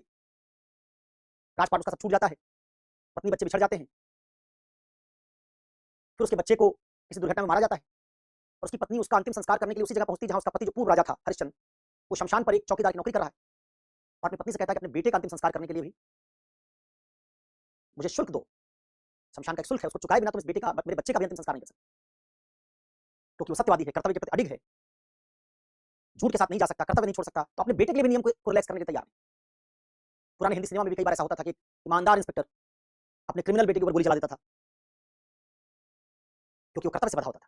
राजपाट उसका सब छूट जाता है, पत्नी बच्चे बिछड़ जाते हैं, फिर उसके बच्चे को किसी दुर्घटना में मारा जाता है, और उसकी पत्नी उसका अंतिम संस्कार करने के लिए उसी जगह पहुंचती है जहां उसका पति जो पूर्व राजा था हरिश्चंद्र, वो शमशान पर एक चौकीदार की नौकरी कर रहा है, और अपनी पत्नी से कहता है कि अपने बेटे का अंतिम संस्कार करने के लिए भी मुझे शुल्क दो, शमशान का एक शुल्क है, उसको चुकाए बिना तुम इस बेटे का, मेरे बच्चे का भी अंतिम संस्कार नहीं कर सकते। क्योंकि वो सत्यवादी है, कर्तव्य के प्रति अडिग है, झूठ के साथ नहीं जा सकता, कर्तव्य नहीं छोड़ सकता, तो अपने बेटे के लिए भी नियम को रिलैक्स करने के लिए तैयार है। पुराने हिंदी सिनेमा में भी कई बार ऐसा होता था कि ईमानदार इंस्पेक्टर अपने क्रिमिनल बेटे के ऊपर गोली चला देता था, क्योंकि वो कर्तव्य से बंधा होता था।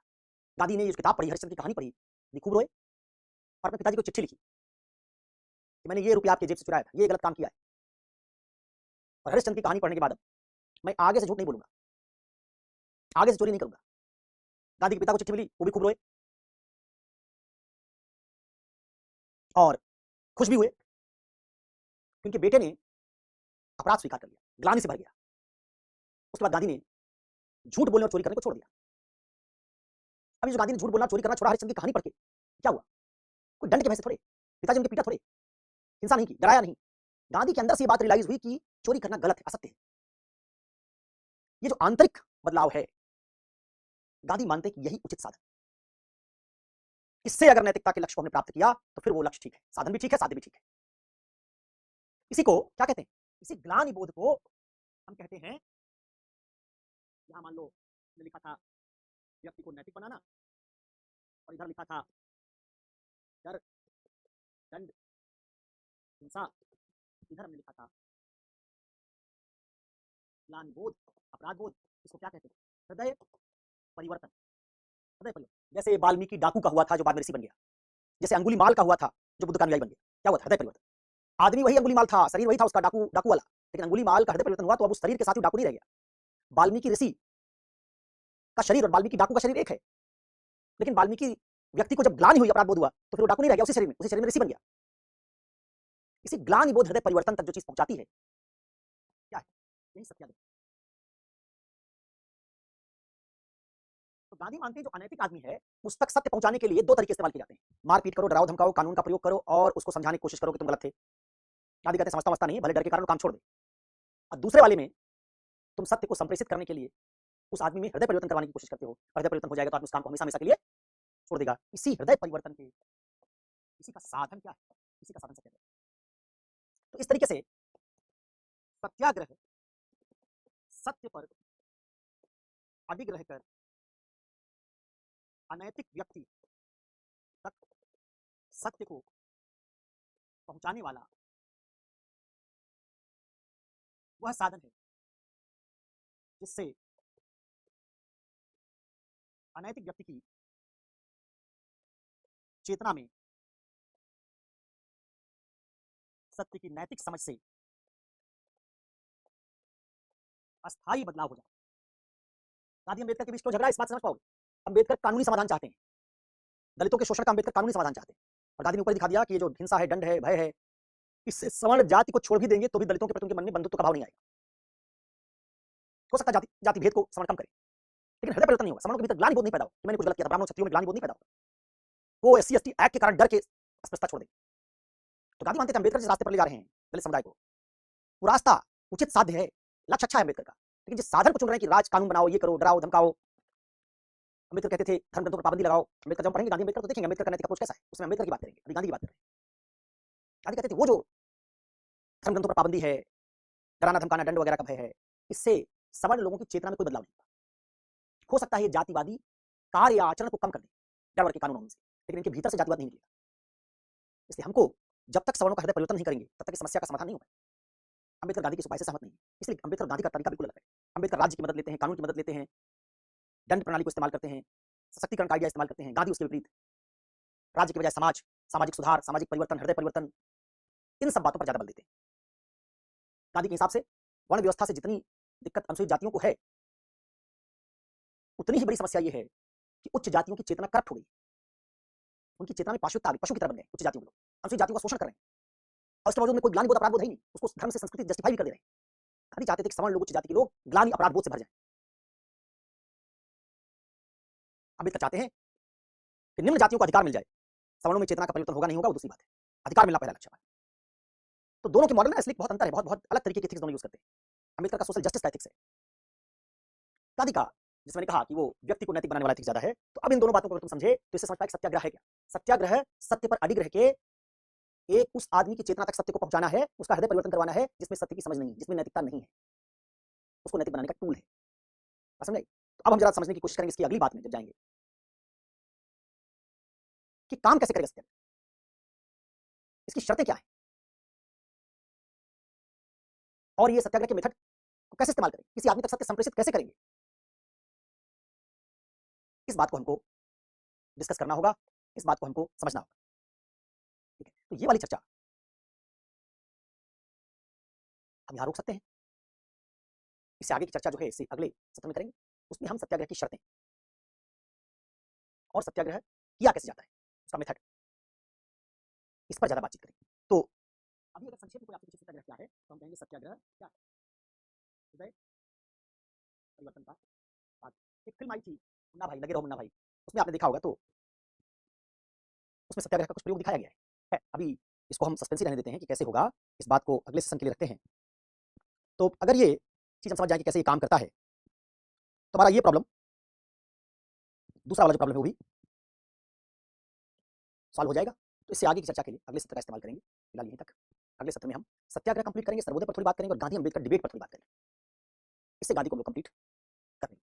गांधी ने ये किताब पढ़ी, हरिश्चंद्र की कहानी पढ़ी, खूब रोए, और अपने पिताजी को चिट्ठी लिखी कि मैंने ये रुपया आपके जेब से चुराया था, ये गलत काम किया है, और हरिश्चंद्र की कहानी पढ़ने के बाद मैं आगे से झूठ नहीं बोलूंगा, आगे से चोरी नहीं करूंगा। गांधी के पिता को चिट्ठी मिली, वो भी खूब रोए और खुश भी हुए, क्योंकि बेटे ने अपराध स्वीकार कर लिया, ग्लानि से भर गया। उसके बाद गांधी ने झूठ बोलने और चोरी करने को छोड़ दिया। अभी जो गांधी ने झूठ बोलना चोरी करना छोड़ा हरिश्चंद्र की कहानी पढ़ के, क्या हुआ? कोई दंड के वजह से थोड़े, पिताजी उनके पीटा थोड़े, हिंसा नहीं की, डराया नहीं। गांधी के अंदर से ये बात रियलाइज हुई कि चोरी करना गलत है, असत्य है। ये जो आंतरिक बदलाव है, गांधी मानते कि यही उचित साधन। इससे अगर नैतिकता के लक्ष्य को हमने प्राप्त किया तो फिर वो लक्ष्य ठीक है, साधन भी ठीक है, साध्य भी ठीक है। इसी को क्या कहते हैं? इसी ग्लानि बोध को हम कहते हैं, यहां मान लो लिखा था व्यक्ति को नैतिक बनाना, और इधर लिखा था डर, दंड, हिंसा, इधर हमने लिखा था ग्लानि बोध, अपराध बोध। इसको क्या कहते हैं? हृदय परिवर्तन। हृदय परिवर्तन, जैसे वाल्मीकि डाकू का हुआ था जो बाद में ऋषि बन गया, जैसे अंगुलीमाल का हुआ था जो बुद्ध का अनुयायी बन गया। क्या हुआ था? हृदय परिवर्तन। आदमी वही अंगुलीमाल था, शरीर वही था उसका, डाकू डाकू वाला, लेकिन अंगुलीमाल का हृदय परिवर्तन हुआ तो अब उस शरीर के साथ ही डाकू नहीं रह गया। वाल्मीकि ऋषि का शरीर और वाल्मीकि डाकू का शरीर एक है, लेकिन वाल्मीकि व्यक्ति को जब ग्लानि हुई, अपराध बोध हुआ, तो फिर वो डाकू नहीं रह गया, उसी शरीर में ऋषि बन गया। इसी ग्लानि बोध हृदय परिवर्तन तक जो चीज पहुंचाती है, क्या है? यही सत्य। तो गांधी मानते हैं जो अनैतिक आदमी है उस तक सत्य पहुंचाने के लिए 2 तरीके इस्तेमाल किए जाते हैं। मारपीट करो, डराओ धमकाओ, कानून का प्रयोग करो, और उसको समझाने की कोशिश करो कि तुम गलत थे। गांधी कहते समझता नहीं है, भले डर के कारण काम छोड़ दे। और दूसरे वाले में तुम सत्य को संप्रेषित करने के लिए उस आदमी में हृदय परिवर्तन करवाने की कोशिश करते हो। हृदय परिवर्तन हो जाएगा तो आदमी उस काम को हमेशा हमेशा के लिए छोड़ देगा। इसी हृदय परिवर्तन के इसी का साधन क्या है? इसी का साधन सत्याग्रह। तो इस तरीके से सत्याग्रह सत्य पर अडिग रहकर अनैतिक व्यक्ति तक सत्य को पहुंचाने वाला वह साधन है जिससे अनैतिक व्यक्ति की चेतना में सत्य की नैतिक समझ से अस्थायी बदलाव हो जाए। गांधी अम्बेडकर के बीच तो झगड़ा, इस बात समझ पाओगे। अम्बेडकर कानूनी समाधान चाहते हैं, दलितों के शोषण का अम्बेडकर कानूनी समाधान चाहते हैं, और गांधी ने ऊपर दिखा दिया कि ये जो हिंसा है, दंड है, भय है, इससे सवर्ण जाति को छोड़ भी देंगे तो भी दलितों के प्रति उनके मन में बंधुत्व का भाव नहीं आएगा। हो सकता है जाति भेद को सवर्ण कम करे, लेकिन हृदय परिवर्तन नहीं होगा। सवर्णों के भीतर ग्लानि बोध नहीं पैदा होगा कि मैंने कुछ गलत किया था, ब्राह्मणों क्षत्रियों में ग्लानि बोध नहीं पैदा होगा। वो SC ST एक्ट के कारण डर के अस्पृश्यता छोड़ देंगे। तो गांधी मानते थे अम्बेडकर जिस रास्ते पर ले जा रहे हैं दलित समुदाय को, वो रास्ता उचित साध्य है, लक्ष्य अच्छा है अम्बेडकर का, लेकिन जिस साधन को चुन रहे हैं कि राज कानून बनाओ, ये करो, डराओ धमकाओ। अम्बेडकर कहते थे धर्म ग्रंथों पर पाबंदी लगाओ। अम्बेडकर जब पढ़ेंगे गांधी अम्बेडकर तो देखेंगे अम्बेडकर का नैतिक अप्रोच कैसा है, उसमें अम्बेडकर की बात करेंगे, अभी गांधी की बात करें। गांधी कहते थे वो जो धर्म ग्रंथों पर पाबंदी है, डराना धमकाना, दंड वगैरह का भय है, इससे सवर्ण लोगों की चेतना में कोई बदलाव नहीं होगा। हो सकता है ये जातिवादी कार्य या आचरण को कम कर दे डर वर्ग के कानूनों से, लेकिन इनके भीतर से जातिवाद नहीं निकलेगा। इसलिए हमको जब तक सवर्णों का हृदय परिवर्तन नहीं करेंगे तब तक इस समस्या का समाधान नहीं होगा। अम्बेडकर गांधी के उपाय से सहमत नहीं है, इसलिए अम्बेडकर गांधी का तरीका बिल्कुल अलग है। अम्बेडकर राज्य की मदद लेते हैं, कानून की मदद लेते हैं, दंड प्रणाली को इस्तेमाल करते हैं, सशक्तिकरण का आइडिया इस्तेमाल करते हैं। गांधी उसके विपरीत राज्य के बजाय समाज, सामाजिक सुधार, सामाजिक परिवर्तन, हृदय परिवर्तन, इन सब बातों पर ज्यादा बल देते हैं। गांधी के हिसाब से वर्ण व्यवस्था से जितनी दिक्कत अनुसूचित जातियों को है, उतनी ही बड़ी समस्या यह है कि उच्च जातियों की चेतना करप्ट हो गई। उनकी चेतना में पाशुता आ गई, पशु की तरह बन गए उच्च जातियों के लोग, अनुसूचित जातियों का शोषण कर रहे हैं, और उसके बावजूद में कोई ग्लानि बोध, अपराध बोध है ही नहीं, उसको धर्म से संस्कृति जस्टिफाई भी कर दे रहे हैं। गांधी चाहते थे कि सवर्ण लोग, उच्च जाति के लोग ग्लानि अपराध बोध से भर जाए। अम्बेडकर चाहते हैं कि निम्न जातियों को अधिकार मिल जाए। सवर्णों में चेतना का परिवर्तन होगा नहीं होगा वो दूसरी बात है, अधिकार मिलना पहला लक्ष्य है। तो दोनों के मॉडल में इसलिए बहुत अंतर है, बहुत बहुत अलग तरीके के एथिक्स दोनों यूज करते हैं। अम्बेडकर का सोशल जस्टिस का एथिक्स है, गांधी का जिसमें मैंने कहा कि वो व्यक्ति को नैतिक बनाने वाला एथिक्स ज्यादा है। तो अब इन दोनों बातों को अगर तुम समझे तो इससे समझ पाए सत्याग्रह है क्या। सत्याग्रह सत्य पर अडिग रह के एक उस आदमी की चेतना तक सत्य को पहुंचाना है, उसका हृदय परिवर्तन करवाना है जिसमें सत्य की समझ नहीं है, जिसमें नैतिकता नहीं है, उसको नैतिक बनाने का टूल है। समझ? तो अब हम जरा समझने की कोशिश करेंगे इसकी अगली बात में जब जाएंगे कि काम कैसे करेगा सत्याग्रह, इसकी शर्तें क्या है, और ये सत्याग्रह के मेथड को कैसे इस्तेमाल करेंगे, किसी आदमी तक सत्य संप्रेषित कैसे करेंगे। इस बात को हमको डिस्कस करना होगा, इस बात को हमको समझना होगा। ठीक है, तो ये वाली चर्चा हम यहां रोक सकते हैं। इससे आगे की चर्चा जो है इसे अगले सत्र में करेंगे। उसमें हम सत्याग्रह की शर्तें और सत्याग्रह किया कैसे जाता है, उसका मेथड, इस पर ज्यादा बातचीत करेंगे। तो अभी अगर संक्षेप में कोई आपसे पूछे सत्याग्रह क्या है तो हम कहेंगे सत्याग्रह क्या है, हृदय परिवर्तन का बात। एक फिल्म आई थी मुन्ना भाई, लगे रहो मुन्ना भाई, उसमें आपने देखा होगा, तो उसमें सत्याग्रह का कुछ प्रयोग दिखाया गया है। अभी इसको हम सस्पेंस ही रहने देते हैं कि कैसे होगा, इस बात को अगले सेशन के लिए रखते हैं। तो अगर ये चीज हम समझ जाए कि कैसे ये काम करता है तो हमारा ये प्रॉब्लम, दूसरा वाला जो प्रॉब्लम है वो भी सॉल्व हो जाएगा। तो इससे आगे की चर्चा के लिए अगले सत्र का इस्तेमाल करेंगे। फिलहाल यहीं तक, अगले सत्र में हम सत्याग्रह कंप्लीट करेंगे, सर्वोदय पर थोड़ी बात करेंगे और गांधी अम्बेडकर डिबेट पर थोड़ी बात करेंगे। इससे गांधी को हम कंप्लीट कर देंगे।